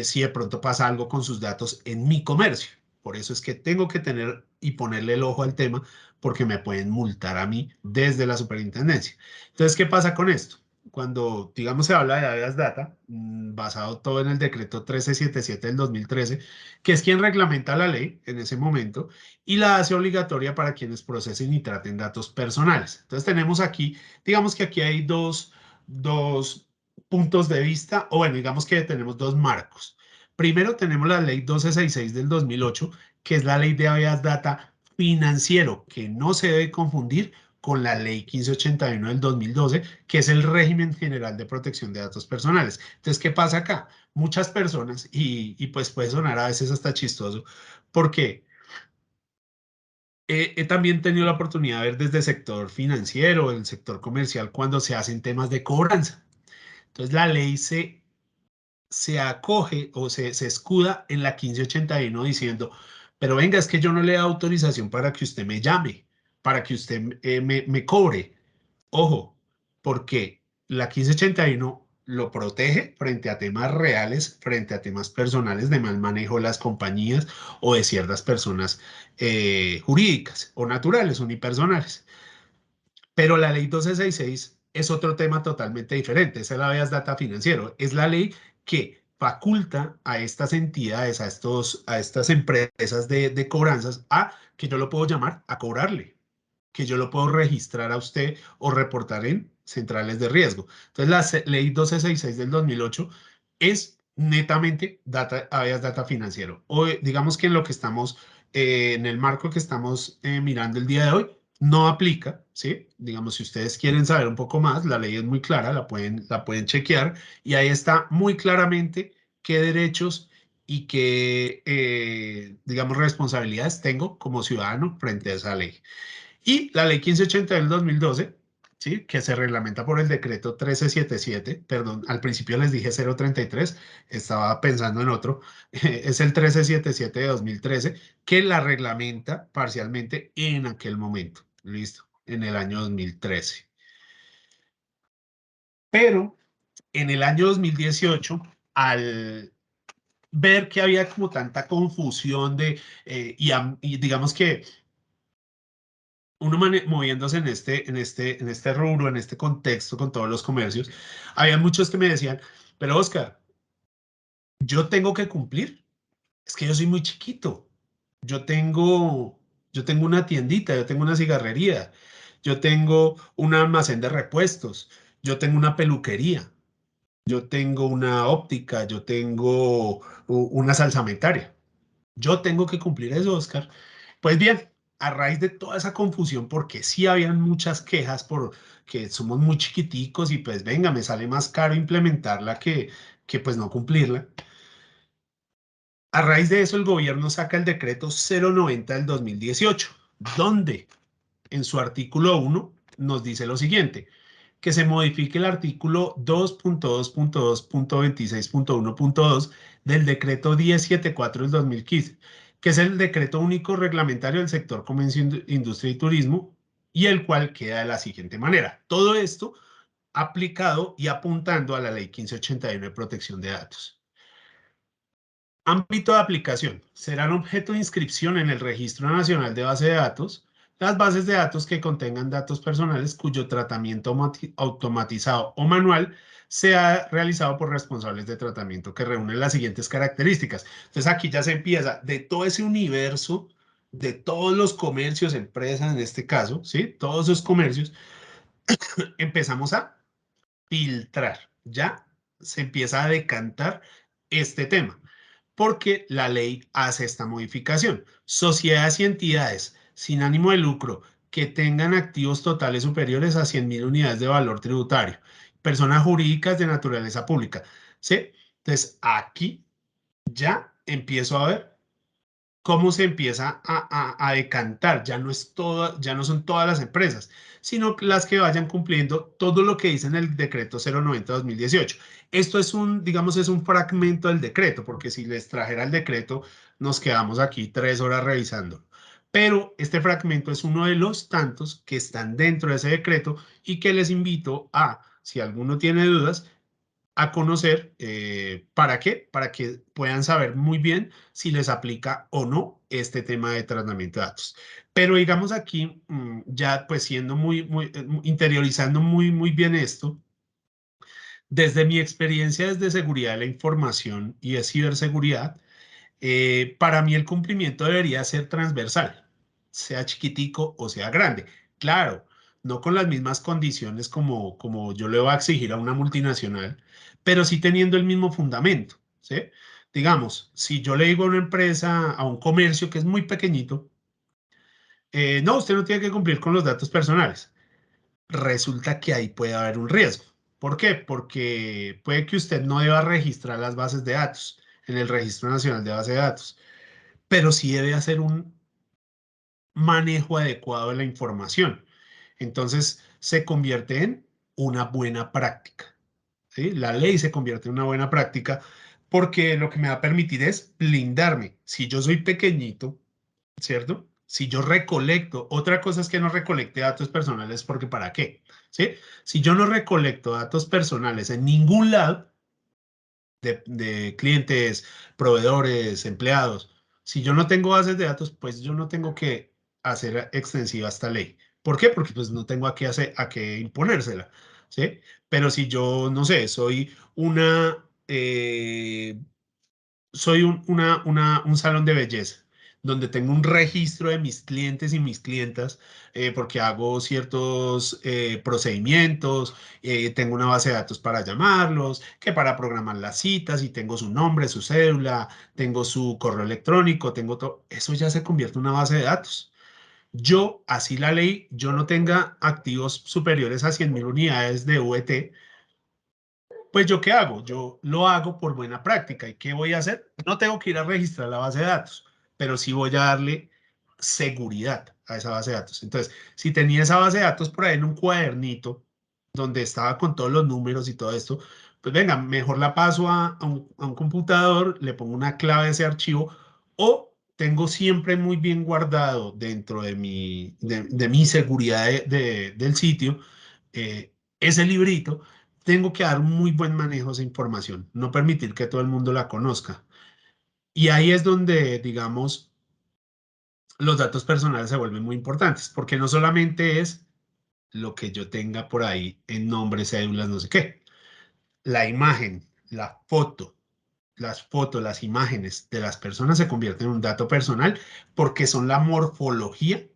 si de pronto pasa algo con sus datos en mi comercio. Por eso es que tengo que tener y ponerle el ojo al tema porque me pueden multar a mí desde la superintendencia. Entonces, ¿qué pasa con esto? Cuando, digamos, se habla de habeas data, basado todo en el decreto 1377 del 2013, que es quien reglamenta la ley en ese momento, y la hace obligatoria para quienes procesen y traten datos personales. Entonces tenemos aquí, digamos que aquí hay dos puntos de vista, o bueno, digamos que tenemos dos marcos. Primero tenemos la ley 1266 del 2008, que es la ley de habeas data financiero, que no se debe confundir con la ley 1581 del 2012, que es el régimen general de protección de datos personales. Entonces, ¿qué pasa acá? Muchas personas, y pues puede sonar a veces hasta chistoso, porque he también tenido la oportunidad de ver desde el sector financiero, el sector comercial, cuando se hacen temas de cobranza. Entonces, la ley se acoge o se escuda en la 1581 diciendo, pero venga, es que yo no le doy autorización para que usted me llame, para que usted me cobre. Ojo, porque la 1581 lo protege frente a temas reales, frente a temas personales de mal manejo de las compañías o de ciertas personas jurídicas o naturales, unipersonales. Pero la ley 1266 es otro tema totalmente diferente. Esa es la habeas data financiero. Es la ley que faculta a estas entidades, a estas empresas de cobranzas, a que yo lo puedo llamar a cobrarle, que yo lo puedo registrar a usted o reportar en centrales de riesgo. Entonces, ley 1266 del 2008 es netamente habeas data financiero. O digamos que en lo que estamos, en el marco que estamos mirando el día de hoy, no aplica, ¿sí? Digamos, si ustedes quieren saber un poco más, la ley es muy clara, la pueden chequear y ahí está muy claramente qué derechos y qué, digamos, responsabilidades tengo como ciudadano frente a esa ley. Y la ley 1580 del 2012, ¿sí? Que se reglamenta por el decreto 1377, perdón, al principio les dije 033, estaba pensando en otro, es el 1377 de 2013, que la reglamenta parcialmente en aquel momento, listo, en el año 2013. Pero en el año 2018, al ver que había como tanta confusión y digamos que uno moviéndose en este rubro, en este contexto con todos los comercios, había muchos que me decían, pero Oscar, yo tengo que cumplir, es que yo soy muy chiquito, yo tengo, yo tengo una tiendita, yo tengo una cigarrería, yo tengo un almacén de repuestos, yo tengo una peluquería, yo tengo una óptica, yo tengo una salsamentaria. Yo tengo que cumplir eso, Oscar. Pues bien, a raíz de toda esa confusión, porque sí habían muchas quejas por que somos muy chiquiticos y pues venga, me sale más caro implementarla que pues no cumplirla. A raíz de eso, el gobierno saca el decreto 090 del 2018, donde en su artículo 1 nos dice lo siguiente, que se modifique el artículo 2.2.2.26.1.2 del decreto 1074 del 2015, que es el decreto único reglamentario del sector comercio, industria y turismo, y el cual queda de la siguiente manera. Todo esto aplicado y apuntando a la ley 1581 de protección de datos. Ámbito de aplicación. Serán objeto de inscripción en el Registro Nacional de Base de Datos las bases de datos que contengan datos personales cuyo tratamiento automatizado o manual sea realizado por responsables de tratamiento que reúnen las siguientes características. Entonces aquí ya se empieza de todo ese universo, de todos los comercios, empresas en este caso, ¿sí? Todos esos comercios, empezamos a filtrar, ya se empieza a decantar este tema porque la ley hace esta modificación. Sociedades y entidades sin ánimo de lucro que tengan activos totales superiores a 100.000 unidades de valor tributario. Personas jurídicas de naturaleza pública. ¿Sí? Entonces, aquí ya empiezo a ver cómo se empieza a decantar. Ya no es todo, ya no son todas las empresas, sino las que vayan cumpliendo todo lo que dice en el decreto 090-2018. Esto es digamos, es un fragmento del decreto, porque si les trajera el decreto, nos quedamos aquí 3 horas revisando. Pero este fragmento es uno de los tantos que están dentro de ese decreto y que les invito a, si alguno tiene dudas, a conocer. ¿Para qué? Para que puedan saber muy bien si les aplica o no este tema de tratamiento de datos. Pero digamos aquí, ya pues siendo interiorizando muy bien esto, desde mi experiencia desde seguridad de la información y de ciberseguridad, para mí el cumplimiento debería ser transversal, sea chiquitico o sea grande. Claro, no con las mismas condiciones como yo le voy a exigir a una multinacional, pero sí teniendo el mismo fundamento, ¿sí? Digamos, si yo le digo a una empresa, a un comercio que es muy pequeñito, no, usted no tiene que cumplir con los datos personales. Resulta que ahí puede haber un riesgo. ¿Por qué? Porque puede que usted no deba registrar las bases de datos en el Registro Nacional de Base de Datos, pero sí debe hacer un manejo adecuado de la información. Entonces se convierte en una buena práctica, ¿sí? La ley se convierte en una buena práctica porque lo que me va a permitir es blindarme. Si yo soy pequeñito, ¿cierto? Si yo recolecto, otra cosa es que no recolecte datos personales porque ¿para qué? ¿Sí? Si yo no recolecto datos personales en ningún lado, de clientes, proveedores, empleados. Si yo no tengo bases de datos, pues yo no tengo que hacer extensiva esta ley. ¿Por qué? Porque pues no tengo a qué imponérsela, ¿sí? Pero si yo, no sé, soy un salón de belleza donde tengo un registro de mis clientes y mis clientas porque hago ciertos procedimientos, tengo una base de datos para llamarlos, que para programar las citas y tengo su nombre, su cédula, tengo su correo electrónico, tengo todo. Eso ya se convierte en una base de datos. Yo, así la ley, yo no tenga activos superiores a 100.000 unidades de VT, pues yo qué hago, yo lo hago por buena práctica. ¿Y qué voy a hacer? No tengo que ir a registrar la base de datos, pero sí voy a darle seguridad a esa base de datos. Entonces, si tenía esa base de datos por ahí en un cuadernito donde estaba con todos los números y todo esto, pues venga, mejor la paso a un computador, le pongo una clave a ese archivo o tengo siempre muy bien guardado dentro de mi seguridad del sitio ese librito tengo que dar un muy buen manejo a esa información, no permitir que todo el mundo la conozca. Y ahí es donde, digamos, los datos personales se vuelven muy importantes, porque no solamente es lo que yo tenga por ahí en nombres, cédulas, no sé qué. La imagen, la foto, las fotos, las imágenes de las personas se convierten en un dato personal porque son la morfología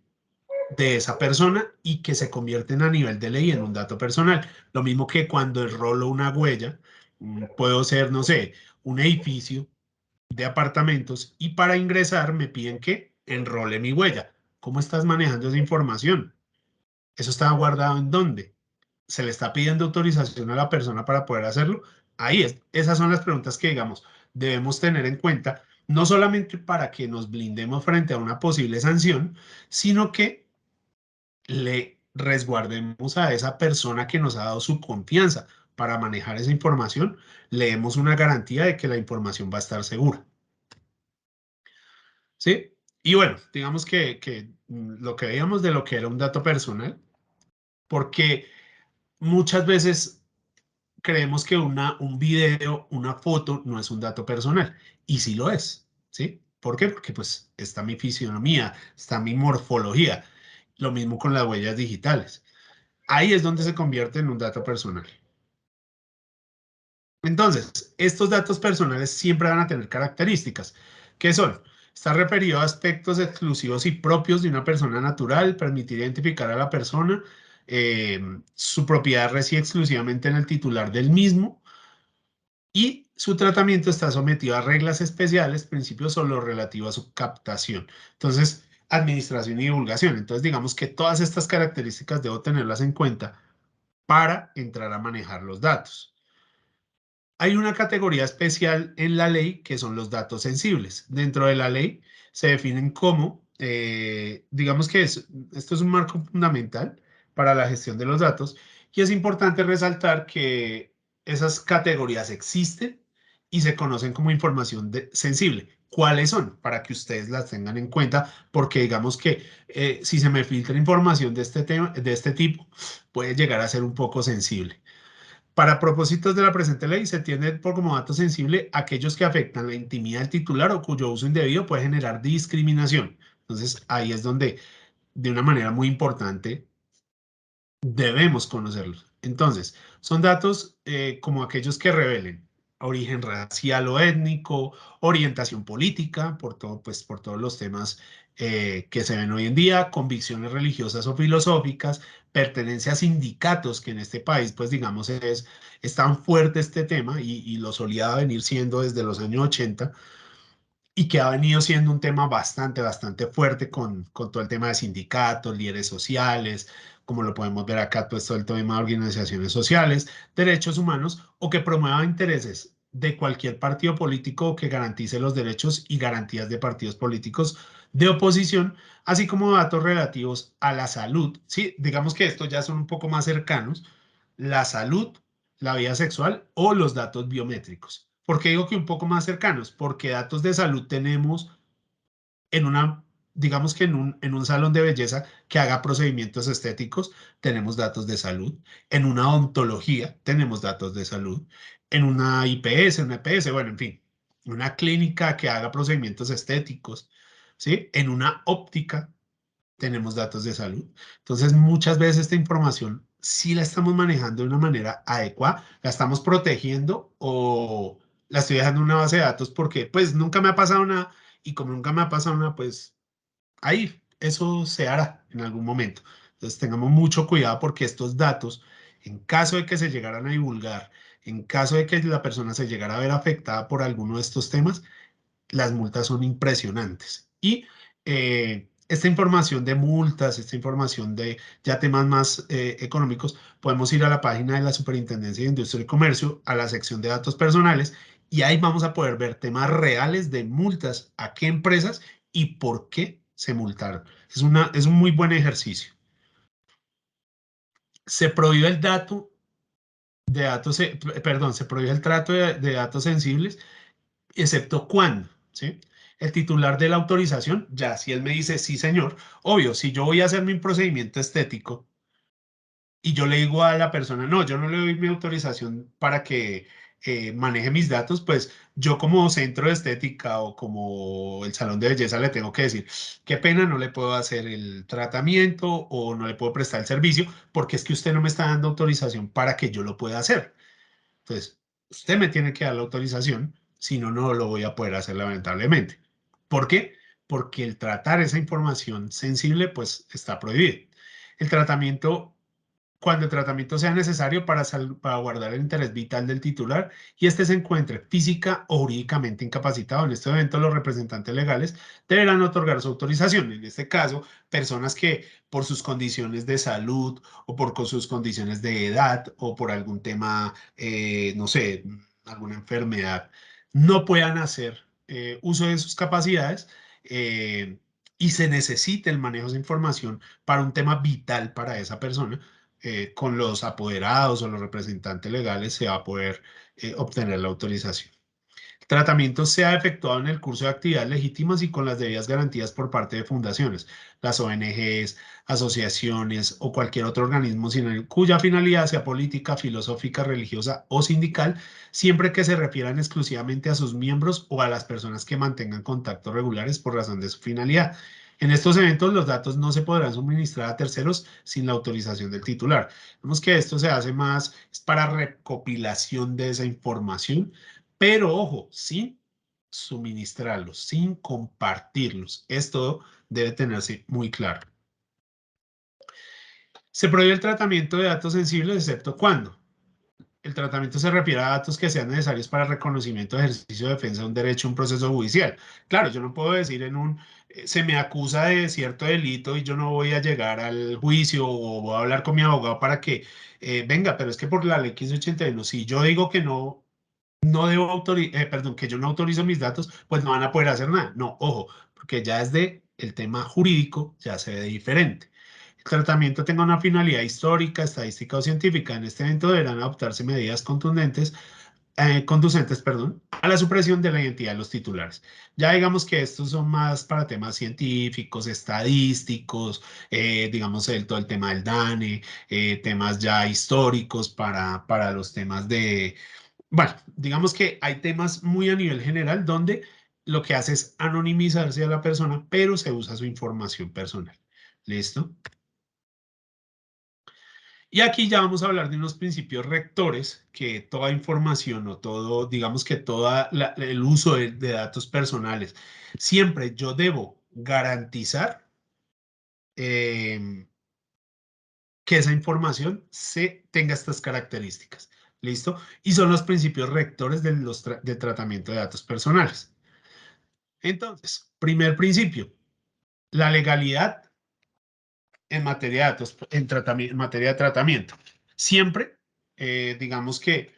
de esa persona y que se convierten a nivel de ley en un dato personal. Lo mismo que cuando enrolo una huella, puedo ser, no sé, un edificio de apartamentos y para ingresar me piden que enrole mi huella. ¿Cómo estás manejando esa información? ¿Eso está guardado en dónde? ¿Se le está pidiendo autorización a la persona para poder hacerlo? Ahí es. Esas son las preguntas que, digamos, debemos tener en cuenta, no solamente para que nos blindemos frente a una posible sanción, sino que le resguardemos a esa persona que nos ha dado su confianza para manejar esa información, le demos una garantía de que la información va a estar segura. ¿Sí? Y bueno, digamos que lo que veíamos de lo que era un dato personal, porque muchas veces creemos que un video, una foto no es un dato personal y sí lo es, ¿sí? ¿Por qué? Porque pues está mi fisionomía, está mi morfología, lo mismo con las huellas digitales. Ahí es donde se convierte en un dato personal. Entonces, estos datos personales siempre van a tener características. ¿Qué son? Está referido a aspectos exclusivos y propios de una persona natural, permitir identificar a la persona, su propiedad reside exclusivamente en el titular del mismo y su tratamiento está sometido a reglas especiales, principios solo relativos a su captación. Entonces, administración y divulgación. Entonces, digamos que todas estas características debo tenerlas en cuenta para entrar a manejar los datos. Hay una categoría especial en la ley que son los datos sensibles. Dentro de la ley se definen como, digamos que esto es un marco fundamental para la gestión de los datos y es importante resaltar que esas categorías existen y se conocen como información sensible. ¿Cuáles son? Para que ustedes las tengan en cuenta, porque digamos que si se me filtra información de este tema, de este tipo, puede llegar a ser un poco sensible. Para propósitos de la presente ley, se entiende por como dato sensible aquellos que afectan la intimidad del titular o cuyo uso indebido puede generar discriminación. Entonces, ahí es donde, de una manera muy importante, debemos conocerlos. Entonces, son datos como aquellos que revelen origen racial o étnico, orientación política, por todo, pues, por todos los temas que se ven hoy en día, convicciones religiosas o filosóficas, pertenencia a sindicatos, que en este país, pues digamos, es tan fuerte este tema y lo solía venir siendo desde los años 80 y que ha venido siendo un tema bastante fuerte con todo el tema de sindicatos, líderes sociales, como lo podemos ver acá, pues todo el tema de organizaciones sociales, derechos humanos o que promueva intereses de cualquier partido político que garantice los derechos y garantías de partidos políticos de oposición, así como datos relativos a la salud. Sí, digamos que estos ya son un poco más cercanos, la salud, la vida sexual o los datos biométricos. ¿Por qué digo que un poco más cercanos? Porque datos de salud tenemos en una, digamos que en un salón de belleza que haga procedimientos estéticos, tenemos datos de salud. En una odontología tenemos datos de salud. En una IPS, una EPS, bueno, en fin, una clínica que haga procedimientos estéticos, ¿sí? En una óptica tenemos datos de salud. Entonces, muchas veces esta información sí la estamos manejando de una manera adecuada, la estamos protegiendo o la estoy dejando en una base de datos porque pues nunca me ha pasado nada y como nunca me ha pasado nada, pues ahí eso se hará en algún momento. Entonces, tengamos mucho cuidado porque estos datos, en caso de que se llegaran a divulgar, en caso de que la persona se llegara a ver afectada por alguno de estos temas, las multas son impresionantes. Y esta información de multas, esta información de ya temas más económicos, podemos ir a la página de la Superintendencia de Industria y Comercio, a la sección de datos personales, y ahí vamos a poder ver temas reales de multas, a qué empresas y por qué se multaron. Es un muy buen ejercicio. Se prohíbe el dato de datos, perdón, se prohíbe el trato de datos sensibles excepto cuando, ¿sí? El titular de la autorización, ya si él me dice, sí, señor, obvio, si yo voy a hacerme un procedimiento estético y yo le digo a la persona, no, yo no le doy mi autorización para que maneje mis datos, pues yo como centro de estética o como el salón de belleza le tengo que decir, qué pena, no le puedo hacer el tratamiento o no le puedo prestar el servicio porque es que usted no me está dando autorización para que yo lo pueda hacer. Entonces, usted me tiene que dar la autorización, si no, no lo voy a poder hacer lamentablemente. ¿Por qué? Porque el tratar esa información sensible, pues está prohibido. El tratamiento cuando el tratamiento sea necesario para guardar el interés vital del titular y éste se encuentre física o jurídicamente incapacitado. En este evento, los representantes legales deberán otorgar su autorización. En este caso, personas que por sus condiciones de salud o por sus condiciones de edad o por algún tema, no sé, alguna enfermedad, no puedan hacer uso de sus capacidades y se necesite el manejo de esa información para un tema vital para esa persona, con los apoderados o los representantes legales se va a poder obtener la autorización. El tratamiento sea efectuado en el curso de actividades legítimas y con las debidas garantías por parte de fundaciones, las ONGs, asociaciones o cualquier otro organismo cuya finalidad sea política, filosófica, religiosa o sindical, siempre que se refieran exclusivamente a sus miembros o a las personas que mantengan contactos regulares por razón de su finalidad. En estos eventos, los datos no se podrán suministrar a terceros sin la autorización del titular. Vemos que esto se hace más es para recopilación de esa información, pero ojo, sin suministrarlos, sin compartirlos. Esto debe tenerse muy claro. Se prohíbe el tratamiento de datos sensibles, excepto cuando el tratamiento se refiere a datos que sean necesarios para el reconocimiento, ejercicio, defensa de un derecho a un proceso judicial. Claro, yo no puedo decir se me acusa de cierto delito y yo no voy a llegar al juicio o voy a hablar con mi abogado para que, venga, pero es que por la ley 1581, si yo digo que no debo perdón, que yo no autorizo mis datos, pues no van a poder hacer nada. No, ojo, porque ya desde el tema jurídico ya se ve diferente. El tratamiento tenga una finalidad histórica, estadística o científica. En este evento deberán adoptarse medidas conducentes, perdón, a la supresión de la identidad de los titulares. Ya digamos que estos son más para temas científicos, estadísticos, digamos todo el tema del DANE, temas ya históricos para los temas de, bueno, digamos que hay temas muy a nivel general donde lo que hace es anonimizarse a la persona, pero se usa su información personal. ¿Listo? Y aquí ya vamos a hablar de unos principios rectores que toda información o todo, digamos que todo el uso de datos personales, siempre yo debo garantizar que esa información tenga estas características. ¿Listo? Y son los principios rectores de tratamiento de datos personales. Entonces, primer principio, la legalidad en materia de datos, en materia de tratamiento. Siempre, digamos que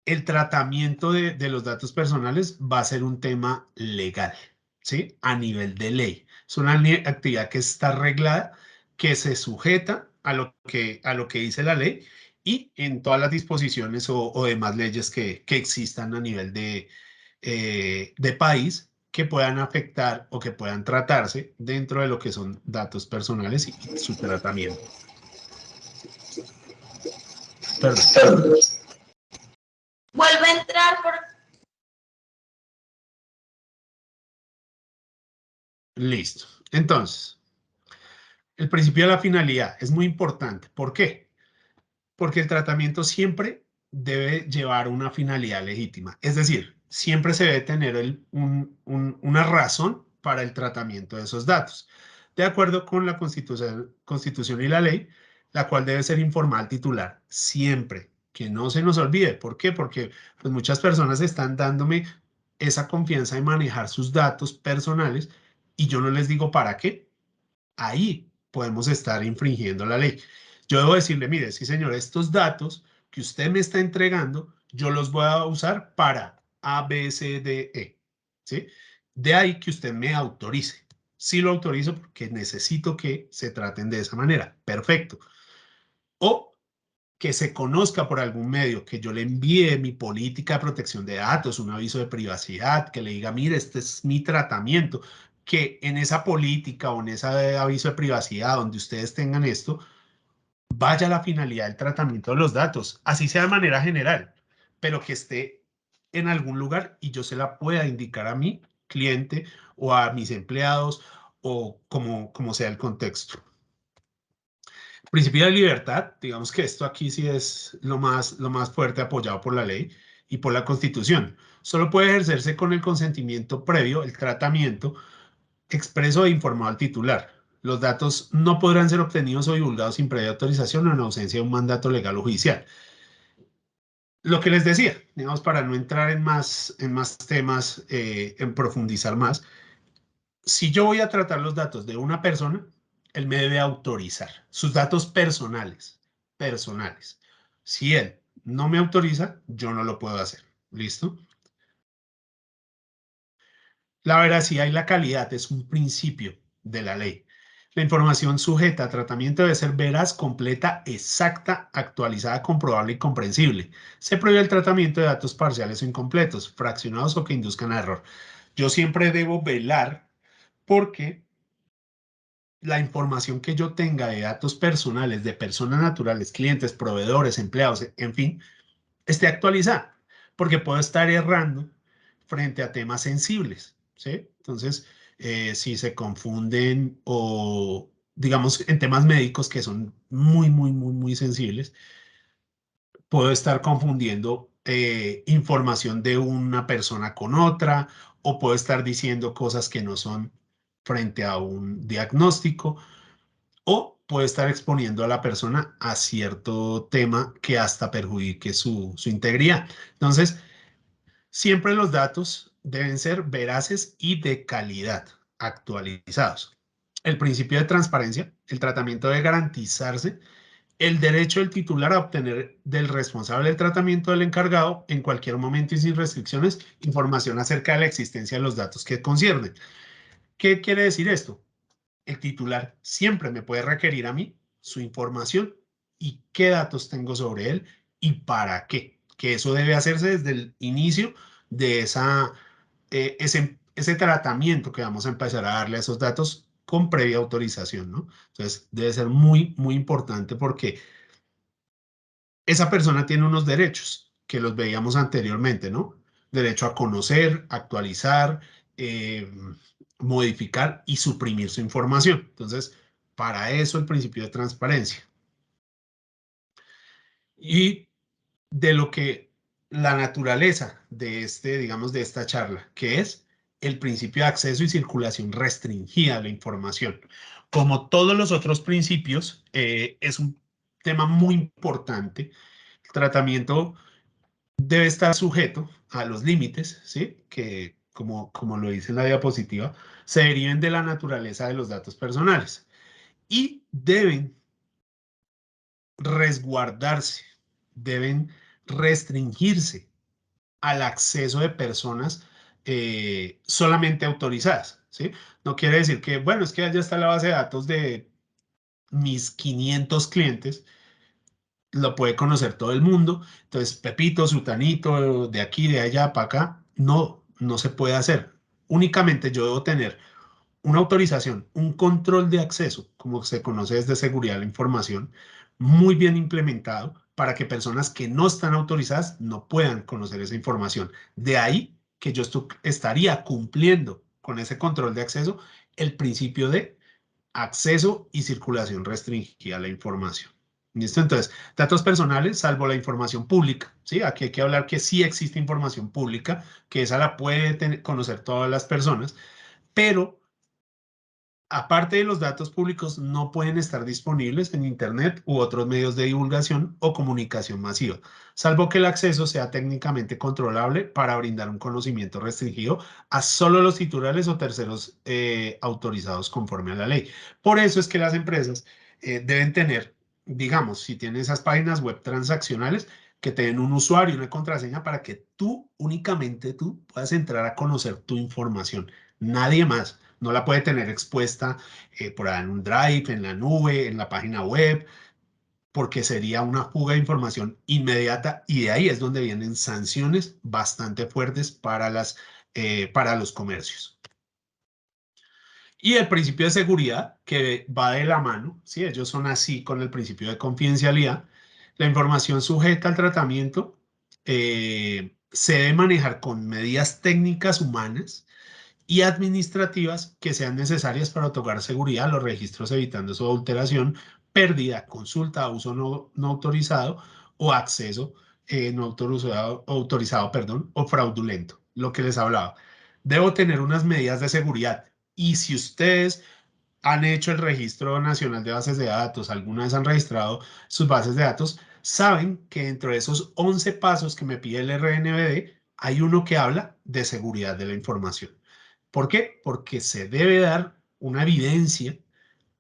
el tratamiento de los datos personales va a ser un tema legal, ¿sí? A nivel de ley. Es una actividad que está reglada, que se sujeta a lo que dice la ley y en todas las disposiciones o demás leyes que existan a nivel de país que puedan afectar o que puedan tratarse dentro de lo que son datos personales y su tratamiento. Perdón. Vuelve a entrar por... Listo. Entonces, el principio de la finalidad es muy importante. ¿Por qué? Porque el tratamiento siempre debe llevar una finalidad legítima. Es decir, siempre se debe tener una razón para el tratamiento de esos datos. De acuerdo con la Constitución y la ley, la cual debe ser informada al titular. Siempre. Que no se nos olvide. ¿Por qué? Porque pues, muchas personas están dándome esa confianza de manejar sus datos personales y yo no les digo para qué. Ahí podemos estar infringiendo la ley. Yo debo decirle, mire, sí señor, estos datos que usted me está entregando, yo los voy a usar para A, B, C, D, E. ¿Sí? De ahí que usted me autorice. Sí lo autorizo porque necesito que se traten de esa manera. Perfecto. O que se conozca por algún medio, que yo le envíe mi política de protección de datos, un aviso de privacidad, que le diga, mire, este es mi tratamiento, que en esa política o en ese aviso de privacidad donde ustedes tengan esto, vaya a la finalidad del tratamiento de los datos, así sea de manera general, pero que esté en algún lugar y yo se la pueda indicar a mi cliente o a mis empleados o como sea el contexto. Principio de libertad, digamos que esto aquí sí es lo más fuerte apoyado por la ley y por la Constitución. Solo puede ejercerse con el consentimiento previo, el tratamiento expreso e informado al titular. Los datos no podrán ser obtenidos o divulgados sin previa autorización o en ausencia de un mandato legal o judicial. Lo que les decía, digamos, para no entrar en más temas, en profundizar más, si yo voy a tratar los datos de una persona, él me debe autorizar sus datos personales, personales. Si él no me autoriza, yo no lo puedo hacer. ¿Listo? La veracidad y la calidad es un principio de la ley. La información sujeta a tratamiento debe ser veraz, completa, exacta, actualizada, comprobable y comprensible. Se prohíbe el tratamiento de datos parciales o incompletos, fraccionados o que induzcan a error. Yo siempre debo velar porque la información que yo tenga de datos personales, de personas naturales, clientes, proveedores, empleados, en fin, esté actualizada, porque puedo estar errando frente a temas sensibles, ¿sí? Entonces, si se confunden o, digamos, en temas médicos que son muy sensibles, puedo estar confundiendo información de una persona con otra o puedo estar diciendo cosas que no son frente a un diagnóstico o puede estar exponiendo a la persona a cierto tema que hasta perjudique su integridad. Entonces, siempre los datos deben ser veraces y de calidad, actualizados. El principio de transparencia, el tratamiento debe garantizarse el derecho del titular a obtener del responsable del tratamiento del encargado en cualquier momento y sin restricciones información acerca de la existencia de los datos que conciernen. ¿Qué quiere decir esto? El titular siempre me puede requerir a mí su información y qué datos tengo sobre él y para qué. Que eso debe hacerse desde el inicio de ese tratamiento que vamos a empezar a darle a esos datos con previa autorización, ¿no? Entonces, debe ser muy importante porque esa persona tiene unos derechos que los veíamos anteriormente, ¿no? Derecho a conocer, actualizar, eh, modificar y suprimir su información. Entonces, para eso el principio de transparencia. Y de lo que la naturaleza de digamos, de esta charla, que es el principio de acceso y circulación restringida de la información. Como todos los otros principios, es un tema muy importante. El tratamiento debe estar sujeto a los límites, ¿sí? Que, como lo dice en la diapositiva, se deriven de la naturaleza de los datos personales y deben resguardarse, deben restringirse al acceso de personas solamente autorizadas, ¿sí? No quiere decir que, bueno, es que ya está la base de datos de mis 500 clientes, lo puede conocer todo el mundo. Entonces, Pepito, Sutanito, de aquí, de allá, para acá, no se puede hacer. Únicamente yo debo tener una autorización, un control de acceso, como se conoce desde seguridad de la información, muy bien implementado para que personas que no están autorizadas no puedan conocer esa información. De ahí que yo estaría cumpliendo con ese control de acceso el principio de acceso y circulación restringida a la información. ¿Listo? Entonces, datos personales, salvo la información pública, ¿sí? Aquí hay que hablar que sí existe información pública, que esa la puede conocer todas las personas, pero aparte de los datos públicos, no pueden estar disponibles en Internet u otros medios de divulgación o comunicación masiva, salvo que el acceso sea técnicamente controlable para brindar un conocimiento restringido a solo los titulares o terceros autorizados conforme a la ley. Por eso es que las empresas deben tener, digamos, si tienen esas páginas web transaccionales, que te den un usuario y una contraseña para que tú, únicamente tú, puedas entrar a conocer tu información. Nadie más. No la puede tener expuesta por ahí en un drive, en la nube, en la página web, porque sería una fuga de información inmediata y de ahí es donde vienen sanciones bastante fuertes para los comercios. Y el principio de seguridad, que va de la mano, ¿sí? Ellos son así con el principio de confidencialidad. La información sujeta al tratamiento se debe manejar con medidas técnicas humanas y administrativas que sean necesarias para otorgar seguridad a los registros, evitando su alteración, pérdida, consulta, uso no autorizado o acceso no autorizado, perdón, o fraudulento. Lo que les hablaba. Debo tener unas medidas de seguridad. Y si ustedes han hecho el registro nacional de bases de datos, alguna vez han registrado sus bases de datos, saben que dentro de esos 11 pasos que me pide el RNBD, hay uno que habla de seguridad de la información. ¿Por qué? Porque se debe dar una evidencia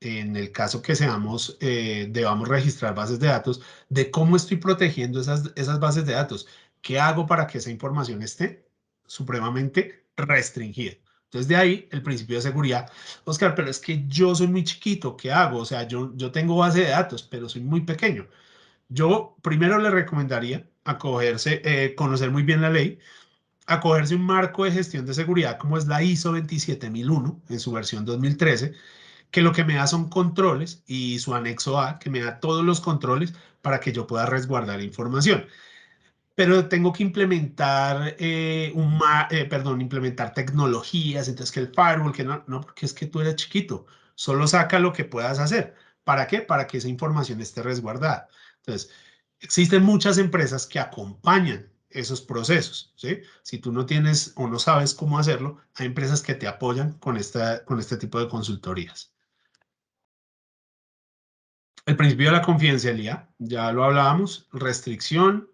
en el caso que debamos registrar bases de datos, de cómo estoy protegiendo esas bases de datos. ¿Qué hago para que esa información esté supremamente restringida? Entonces, de ahí el principio de seguridad. Oscar, pero es que yo soy muy chiquito, ¿qué hago? O sea, yo tengo base de datos, pero soy muy pequeño. Yo primero le recomendaría conocer muy bien la ley, acogerse un marco de gestión de seguridad como es la ISO 27001 en su versión 2013, que lo que me da son controles y su anexo A, que me da todos los controles para que yo pueda resguardar información. Pero tengo que implementar, implementar tecnologías, entonces que el firewall, que no, porque es que tú eres chiquito, solo saca lo que puedas hacer. ¿Para qué? Para que esa información esté resguardada. Entonces, existen muchas empresas que acompañan esos procesos, ¿sí? Si tú no tienes o no sabes cómo hacerlo, hay empresas que te apoyan con este tipo de consultorías. El principio de la confidencialidad, ya lo hablábamos, restricción,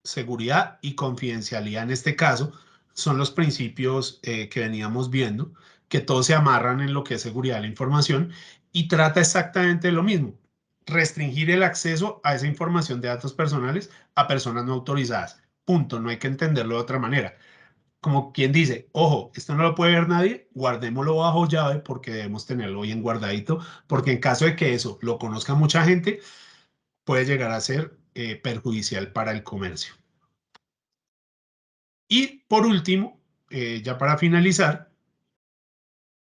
seguridad y confidencialidad en este caso son los principios que veníamos viendo, que todos se amarran en lo que es seguridad de la información y trata exactamente de lo mismo, restringir el acceso a esa información de datos personales a personas no autorizadas. Punto, no hay que entenderlo de otra manera. Como quien dice, ojo, esto no lo puede ver nadie, guardémoslo bajo llave porque debemos tenerlo bien guardadito, porque en caso de que eso lo conozca mucha gente, puede llegar a ser perjudicial para el comercio. Y por último, ya para finalizar,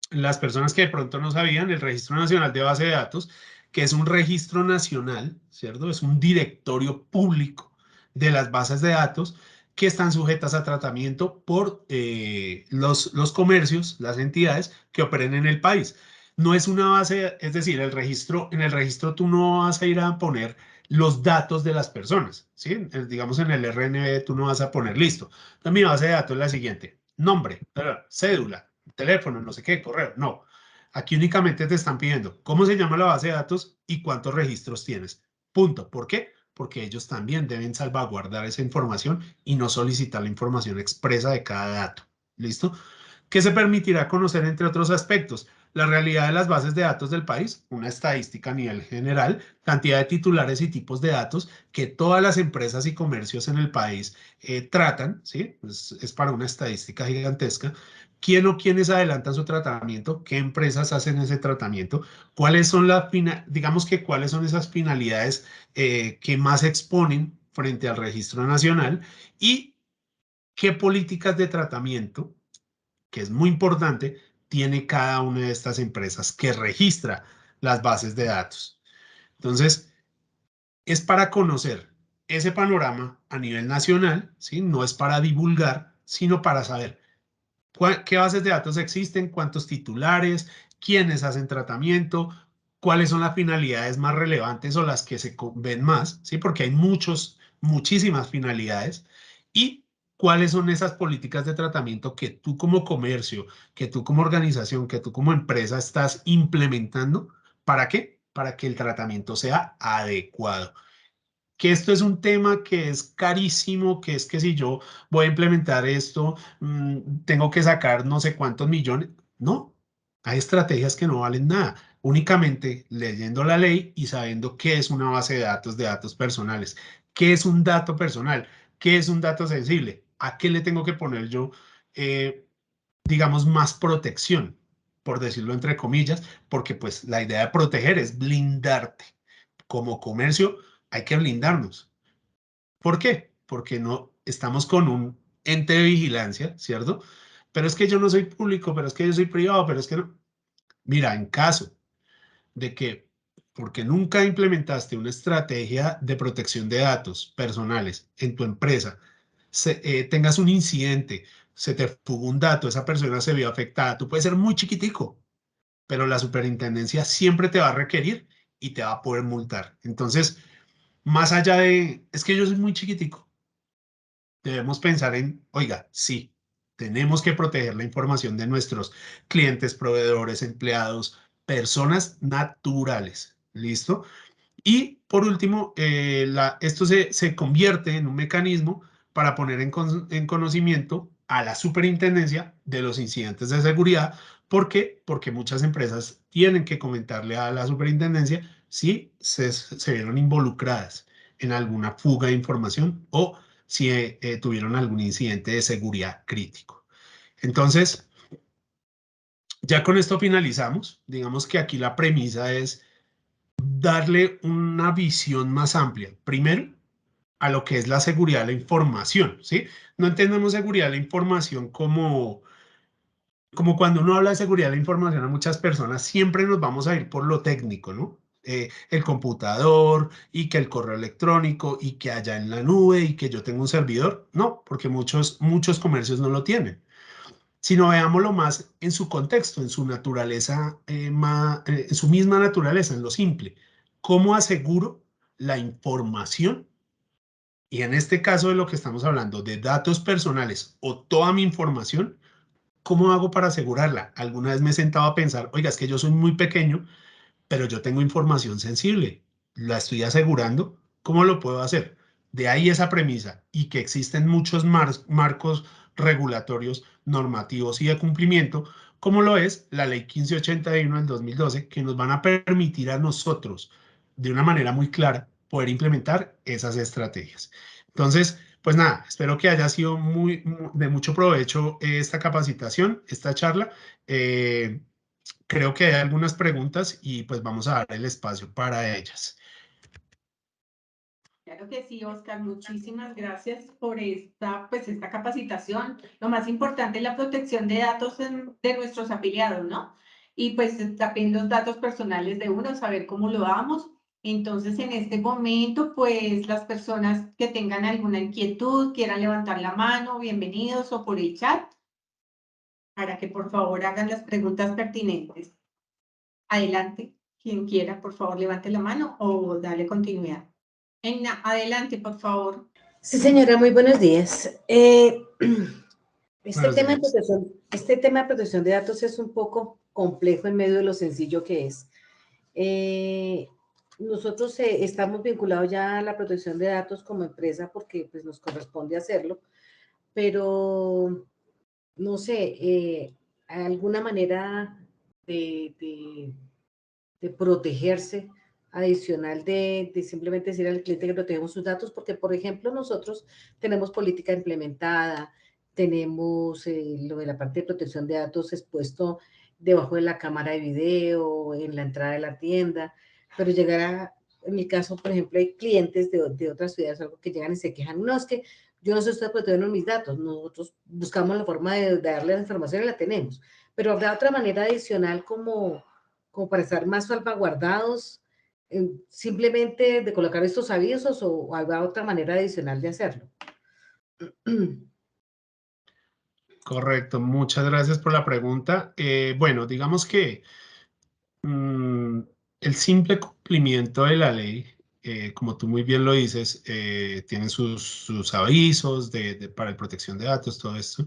las personas que de pronto no sabían, el Registro Nacional de Base de Datos, que es un registro nacional, ¿cierto? Es un directorio público de las bases de datos que están sujetas a tratamiento por los comercios, las entidades que operen en el país. No es una base, es decir, en el registro tú no vas a ir a poner los datos de las personas, ¿sí? Digamos en el RNB tú no vas a poner listo. Entonces, mi base de datos es la siguiente: nombre, cédula, teléfono, no sé qué, correo. No. Aquí únicamente te están pidiendo cómo se llama la base de datos y cuántos registros tienes. Punto. ¿Por qué? Porque ellos también deben salvaguardar esa información y no solicitar la información expresa de cada dato. ¿Listo? ¿Qué se permitirá conocer entre otros aspectos? La realidad de las bases de datos del país, una estadística a nivel general, cantidad de titulares y tipos de datos que todas las empresas y comercios en el país tratan, ¿sí? Es para una estadística gigantesca. ¿Quién o quiénes adelantan su tratamiento? ¿Qué empresas hacen ese tratamiento? ¿Cuáles son digamos que cuáles son esas finalidades que más exponen frente al registro nacional? ¿Y qué políticas de tratamiento, que es muy importante, tiene cada una de estas empresas que registra las bases de datos? Entonces, es para conocer ese panorama a nivel nacional, ¿sí? No es para divulgar, sino para saber qué bases de datos existen, cuántos titulares, quiénes hacen tratamiento, cuáles son las finalidades más relevantes o las que se ven más, ¿sí? Porque hay muchísimas finalidades, y cuáles son esas políticas de tratamiento que tú como comercio, que tú como organización, que tú como empresa estás implementando. ¿Para qué? Para que el tratamiento sea adecuado. Que esto es un tema que es carísimo, que es que si yo voy a implementar esto, tengo que sacar no sé cuántos millones. No, hay estrategias que no valen nada. Únicamente leyendo la ley y sabiendo qué es una base de datos personales, qué es un dato personal, qué es un dato sensible, a qué le tengo que poner yo, eh, digamos, más protección, por decirlo entre comillas, porque pues la idea de proteger es blindarte. Como comercio hay que blindarnos. ¿Por qué? Porque no estamos con un ente de vigilancia, ¿cierto? Pero es que yo no soy público, pero es que yo soy privado, pero es que no. Mira, en caso de que, porque nunca implementaste una estrategia de protección de datos personales en tu empresa, tengas un incidente, se te fugó un dato, esa persona se vio afectada, tú puedes ser muy chiquitico, pero la superintendencia siempre te va a requerir y te va a poder multar. Entonces, más allá de, es que yo soy muy chiquitico, debemos pensar en, oiga, sí, tenemos que proteger la información de nuestros clientes, proveedores, empleados, personas naturales. ¿Listo? Y por último, esto se convierte en un mecanismo para poner en conocimiento a la superintendencia de los incidentes de seguridad. ¿Por qué? Porque muchas empresas tienen que comentarle a la superintendencia si se vieron involucradas en alguna fuga de información o si tuvieron algún incidente de seguridad crítico. Entonces, ya con esto finalizamos. Digamos que aquí la premisa es darle una visión más amplia. Primero, a lo que es la seguridad de la información, ¿sí? No entendemos seguridad de la información como cuando uno habla de seguridad de la información a muchas personas, siempre nos vamos a ir por lo técnico, ¿no? El computador y que el correo electrónico y que haya en la nube y que yo tengo un servidor. No, porque muchos comercios no lo tienen, sino veámoslo más en su contexto, en su naturaleza, en su misma naturaleza, en lo simple. ¿Cómo aseguro la información? Y en este caso de lo que estamos hablando, de datos personales o toda mi información, ¿cómo hago para asegurarla? Alguna vez me he sentado a pensar, oiga, es que yo soy muy pequeño, pero yo tengo información sensible, la estoy asegurando, ¿cómo lo puedo hacer? De ahí esa premisa y que existen muchos marcos regulatorios, normativos y de cumplimiento, como lo es la Ley 1581 del 2012, que nos van a permitir a nosotros, de una manera muy clara, poder implementar esas estrategias. Entonces, pues nada, espero que haya sido de mucho provecho esta capacitación, esta charla. Creo que hay algunas preguntas y pues vamos a dar el espacio para ellas. Claro que sí, Oscar, muchísimas gracias por esta capacitación. Lo más importante es la protección de datos de nuestros afiliados, ¿no? Y pues también los datos personales de uno, saber cómo lo damos. Entonces, en este momento, pues las personas que tengan alguna inquietud, quieran levantar la mano, bienvenidos o por el chat, para que por favor hagan las preguntas pertinentes. Adelante, quien quiera, por favor, levante la mano o dale continuidad. Adelante, por favor. Sí, señora, muy buenos días. Buenos días. Este tema de protección de datos es un poco complejo en medio de lo sencillo que es. Nosotros estamos vinculados ya a la protección de datos como empresa porque pues, nos corresponde hacerlo, pero no sé, alguna manera de protegerse adicional de simplemente decir al cliente que protegemos sus datos, porque, por ejemplo, nosotros tenemos política implementada, tenemos lo de la parte de protección de datos expuesto debajo de la cámara de video, en la entrada de la tienda, pero llegará, en mi caso, por ejemplo, hay clientes de otras ciudades, algo que llegan y se quejan, no, es que yo no sé estoy protegiendo mis datos, nosotros buscamos la forma de darle la información y la tenemos, pero habrá otra manera adicional como para estar más salvaguardados, simplemente de colocar estos avisos o habrá otra manera adicional de hacerlo. Correcto, muchas gracias por la pregunta. Bueno, digamos que el simple cumplimiento de la ley, como tú muy bien lo dices, tiene sus avisos para la protección de datos, todo esto.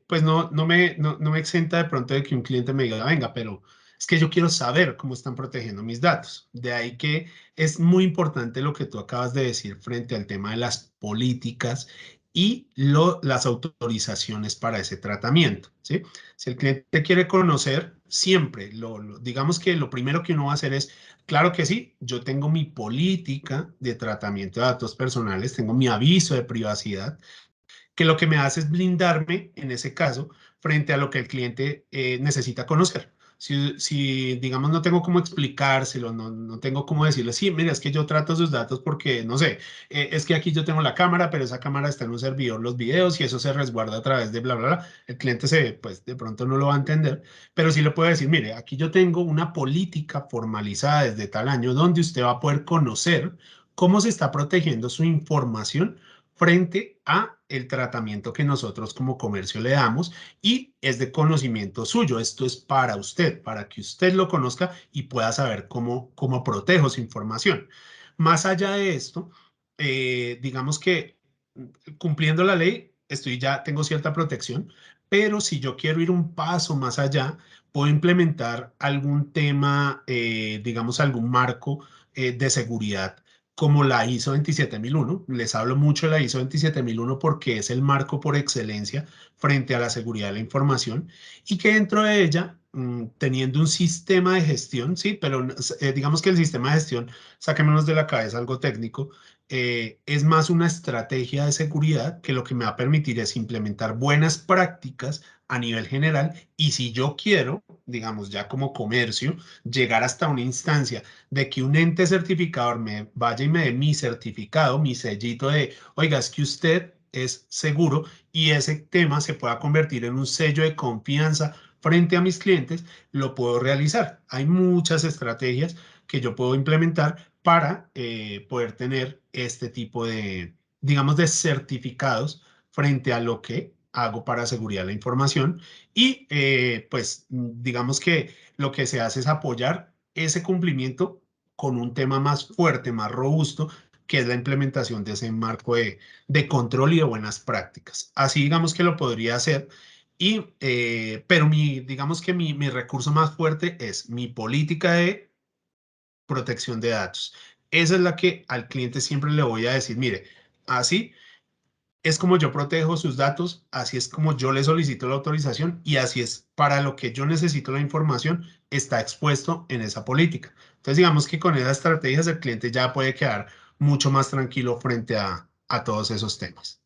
Pues no me exenta de pronto de que un cliente me diga, venga, pero es que yo quiero saber cómo están protegiendo mis datos. De ahí que es muy importante lo que tú acabas de decir frente al tema de las políticas y las autorizaciones para ese tratamiento, ¿sí? Si el cliente quiere conocer, siempre, digamos que lo primero que uno va a hacer es, claro que sí, yo tengo mi política de tratamiento de datos personales, tengo mi aviso de privacidad, que lo que me hace es blindarme, en ese caso, frente a lo que el cliente necesita conocer. Si digamos, no tengo cómo explicárselo, no tengo cómo decirle, sí, mira, es que yo trato sus datos porque, no sé, es que aquí yo tengo la cámara, pero esa cámara está en un servidor, los videos, y eso se resguarda a través de bla, bla, bla. El cliente pues, de pronto no lo va a entender, pero sí le puedo decir, mire, aquí yo tengo una política formalizada desde tal año donde usted va a poder conocer cómo se está protegiendo su información frente a el tratamiento que nosotros como comercio le damos, y es de conocimiento suyo. Esto es para usted, para que usted lo conozca y pueda saber cómo protejo su información. Más allá de esto, digamos que cumpliendo la ley, tengo cierta protección, pero si yo quiero ir un paso más allá, puedo implementar algún tema, digamos, algún marco de seguridad como la ISO 27001. Les hablo mucho de la ISO 27001 porque es el marco por excelencia frente a la seguridad de la información, y que dentro de ella, teniendo un sistema de gestión, sí, pero digamos que el sistema de gestión, saquémonos de la cabeza algo técnico, es más una estrategia de seguridad que lo que me va a permitir es implementar buenas prácticas a nivel general, y si yo quiero, digamos, ya como comercio, llegar hasta una instancia de que un ente certificador me vaya y me dé mi certificado, mi sellito de, oiga, es que usted es seguro, y ese tema se pueda convertir en un sello de confianza frente a mis clientes, lo puedo realizar. Hay muchas estrategias que yo puedo implementar para poder tener este tipo de, digamos, de certificados frente a lo que hago para seguridad de la información. Y pues digamos que lo que se hace es apoyar ese cumplimiento con un tema más fuerte, más robusto, que es la implementación de ese marco de control y de buenas prácticas. Así digamos que lo podría hacer, pero digamos que mi recurso más fuerte es mi política de protección de datos. Esa es la que al cliente siempre le voy a decir, mire, así es como yo protejo sus datos, así es como yo le solicito la autorización, y así es para lo que yo necesito la información, está expuesto en esa política. Entonces, digamos que con esas estrategias el cliente ya puede quedar mucho más tranquilo frente a todos esos temas.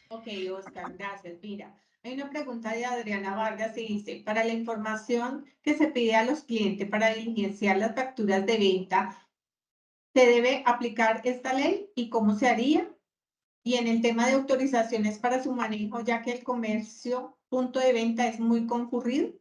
Ok, Oscar, gracias. Mira, hay una pregunta de Adriana Vargas y dice, para la información que se pide a los clientes para diligenciar las facturas de venta, ¿se debe aplicar esta ley y cómo se haría? Y en el tema de autorizaciones para su manejo, ya que el comercio punto de venta es muy concurrido.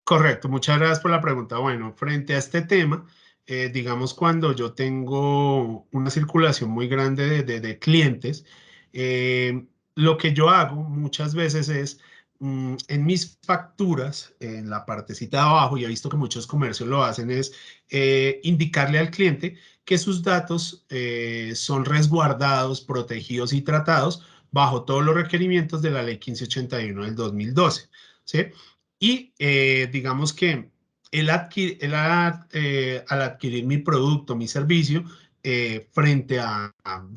Correcto, muchas gracias por la pregunta. Bueno, frente a este tema, digamos, cuando yo tengo una circulación muy grande de clientes, lo que yo hago muchas veces es, en mis facturas, en la partecita de abajo, y he visto que muchos comercios lo hacen, es indicarle al cliente que sus datos son resguardados, protegidos y tratados bajo todos los requerimientos de la Ley 1581 del 2012, ¿sí? Y digamos que al adquirir mi producto, mi servicio, frente a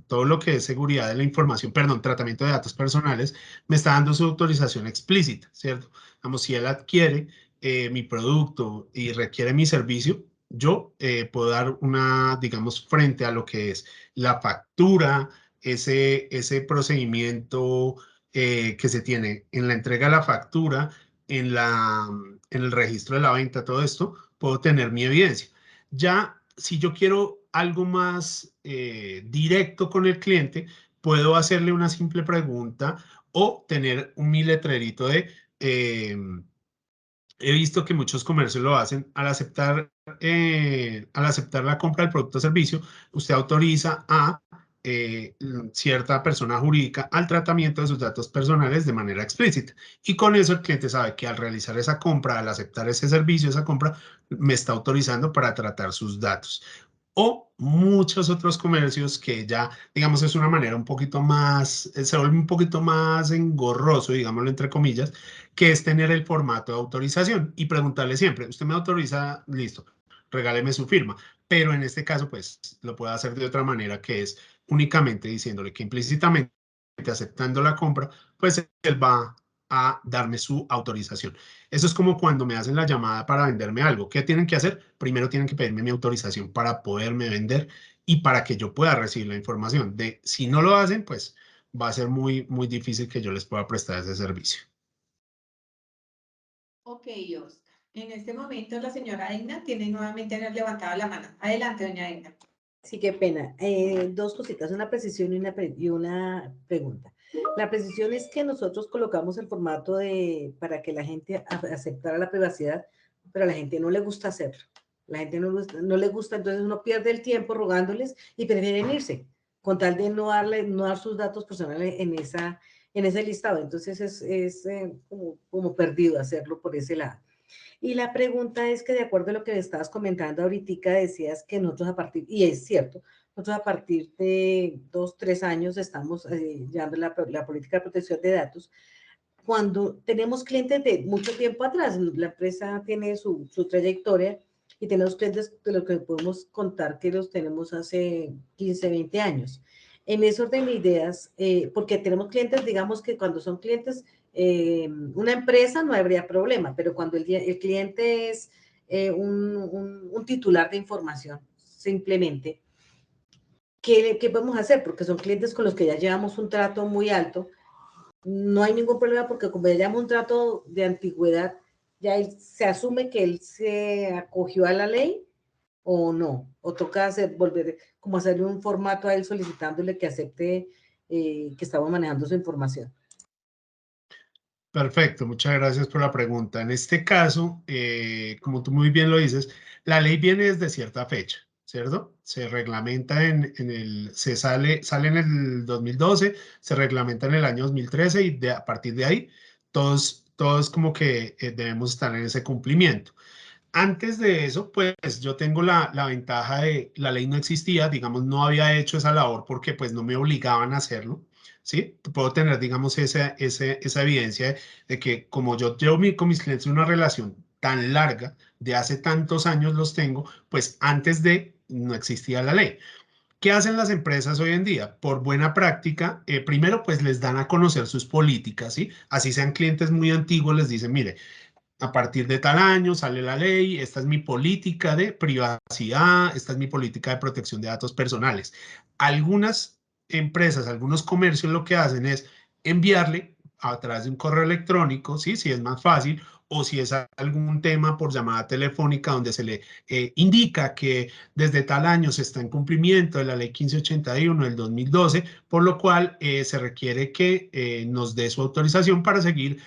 todo lo que es seguridad de la información, perdón, tratamiento de datos personales, me está dando su autorización explícita, ¿cierto? Digamos, si él adquiere mi producto y requiere mi servicio, yo puedo dar digamos, frente a lo que es la factura, ese procedimiento que se tiene en la entrega de la factura, en el registro de la venta, todo esto, puedo tener mi evidencia. Ya, si yo quiero algo más directo con el cliente, puedo hacerle una simple pregunta o tener mi letrerito de, he visto que muchos comercios lo hacen, al aceptar la compra del producto o servicio, usted autoriza a cierta persona jurídica al tratamiento de sus datos personales de manera explícita. Y con eso el cliente sabe que al realizar esa compra, al aceptar ese servicio, esa compra, me está autorizando para tratar sus datos. O muchos otros comercios que ya, digamos, es una manera un poquito más, se vuelve un poquito más engorroso, digámoslo entre comillas, que es tener el formato de autorización y preguntarle siempre, ¿usted me autoriza? Listo, regáleme su firma. Pero en este caso, pues, lo puedo hacer de otra manera, que es únicamente diciéndole que implícitamente, aceptando la compra, pues él va a darme su autorización. Eso es como cuando me hacen la llamada para venderme algo. ¿Qué tienen que hacer? Primero tienen que pedirme mi autorización para poderme vender y para que yo pueda recibir la información. Si no lo hacen, pues va a ser muy, muy difícil que yo les pueda prestar ese servicio. Ok, Oscar. En este momento la señora Edna tiene nuevamente levantado la mano. Adelante, doña Edna. Sí, qué pena. Dos cositas, una precisión y una pregunta. La precisión es que nosotros colocamos el formato para que la gente aceptara la privacidad, pero a la gente no le gusta hacerlo. La gente no le gusta, entonces uno pierde el tiempo rogándoles y prefieren irse, con tal de no dar sus datos personales en ese listado. Entonces es como perdido hacerlo por ese lado. Y la pregunta es que de acuerdo a lo que estabas comentando ahorita, decías que nosotros y es cierto, nosotros a partir de 2, 3 años estamos llevando la política de protección de datos. Cuando tenemos clientes de mucho tiempo atrás, la empresa tiene su trayectoria y tenemos clientes de los que podemos contar que los tenemos hace 15, 20 años. En ese orden de ideas, porque tenemos clientes, digamos que cuando son clientes, una empresa no habría problema, pero cuando el cliente es un titular de información, simplemente, ¿qué podemos hacer? Porque son clientes con los que ya llevamos un trato muy alto. No hay ningún problema porque como ya llevamos un trato de antigüedad, ya se asume que él se acogió a la ley o no, o toca volver como hacerle un formato a él solicitándole que acepte que estamos manejando su información. Perfecto, muchas gracias por la pregunta. En este caso, como tú muy bien lo dices, la ley viene desde cierta fecha, ¿cierto? Se reglamenta sale en el 2012, se reglamenta en el año 2013 y a partir de ahí todos como que debemos estar en ese cumplimiento. Antes de eso, pues yo tengo la ventaja de la ley no existía, digamos, no había hecho esa labor porque pues no me obligaban a hacerlo, ¿sí? Puedo tener, digamos, esa evidencia de que como yo llevo con mis clientes una relación tan larga, de hace tantos años los tengo, pues antes de no existía la ley. ¿Qué hacen las empresas hoy en día? Por buena práctica, primero pues les dan a conocer sus políticas, ¿sí? Así sean clientes muy antiguos, les dicen, mire, a partir de tal año sale la ley, esta es mi política de privacidad, esta es mi política de protección de datos personales. Algunas empresas, algunos comercios lo que hacen es enviarle a través de un correo electrónico, ¿sí? Si es más fácil, o si es algún tema por llamada telefónica donde se le indica que desde tal año se está en cumplimiento de la ley 1581 del 2012, por lo cual se requiere que nos dé su autorización para seguir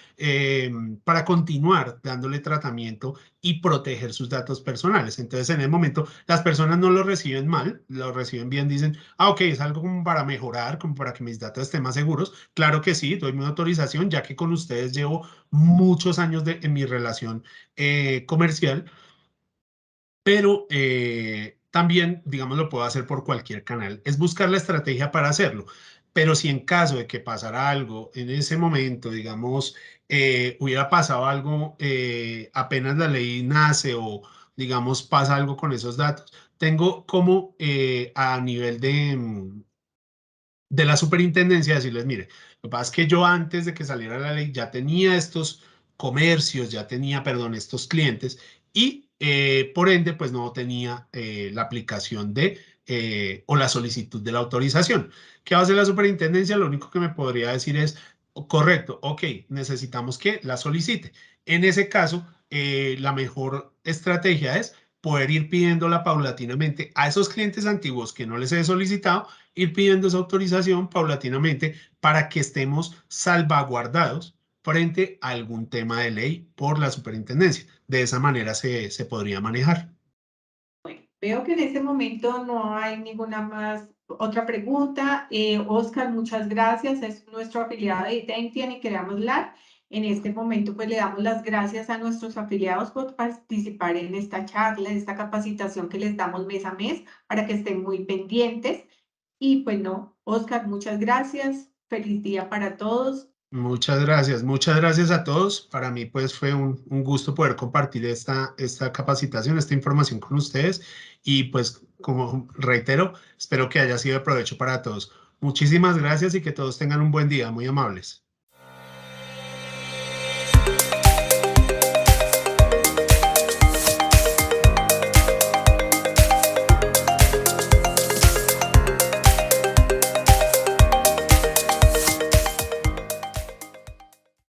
para continuar dándole tratamiento y proteger sus datos personales. Entonces, en el momento, las personas no lo reciben mal, lo reciben bien, dicen, ok, es algo como para mejorar, como para que mis datos estén más seguros. Claro que sí, doy mi autorización, ya que con ustedes llevo muchos años en mi relación comercial, pero también, digamos, lo puedo hacer por cualquier canal. Es buscar la estrategia para hacerlo. Pero si en caso de que pasara algo en ese momento, digamos, hubiera pasado algo apenas la ley nace o, digamos, pasa algo con esos datos, tengo como a nivel de la superintendencia decirles, mire, lo que pasa es que yo antes de que saliera la ley ya tenía estos comercios, ya tenía, perdón, estos clientes y por ende pues no tenía la aplicación o la solicitud de la autorización. ¿Qué va a hacer la superintendencia? Lo único que me podría decir es, correcto, ok, necesitamos que la solicite. En ese caso, la mejor estrategia es poder ir pidiéndola paulatinamente a esos clientes antiguos que no les he solicitado, ir pidiendo esa autorización paulatinamente para que estemos salvaguardados frente a algún tema de ley por la superintendencia. De esa manera se podría manejar. Bueno, veo que en este momento no hay ninguna más otra pregunta. Oscar, muchas gracias. Es nuestro afiliado de Identian y Creamos LAR. En este momento, pues le damos las gracias a nuestros afiliados por participar en esta charla, en esta capacitación que les damos mes a mes para que estén muy pendientes. Y pues no, Oscar, muchas gracias. Feliz día para todos. Muchas gracias a todos. Para mí pues fue un gusto poder compartir esta capacitación, esta información con ustedes y pues como reitero, espero que haya sido de provecho para todos. Muchísimas gracias y que todos tengan un buen día, muy amables.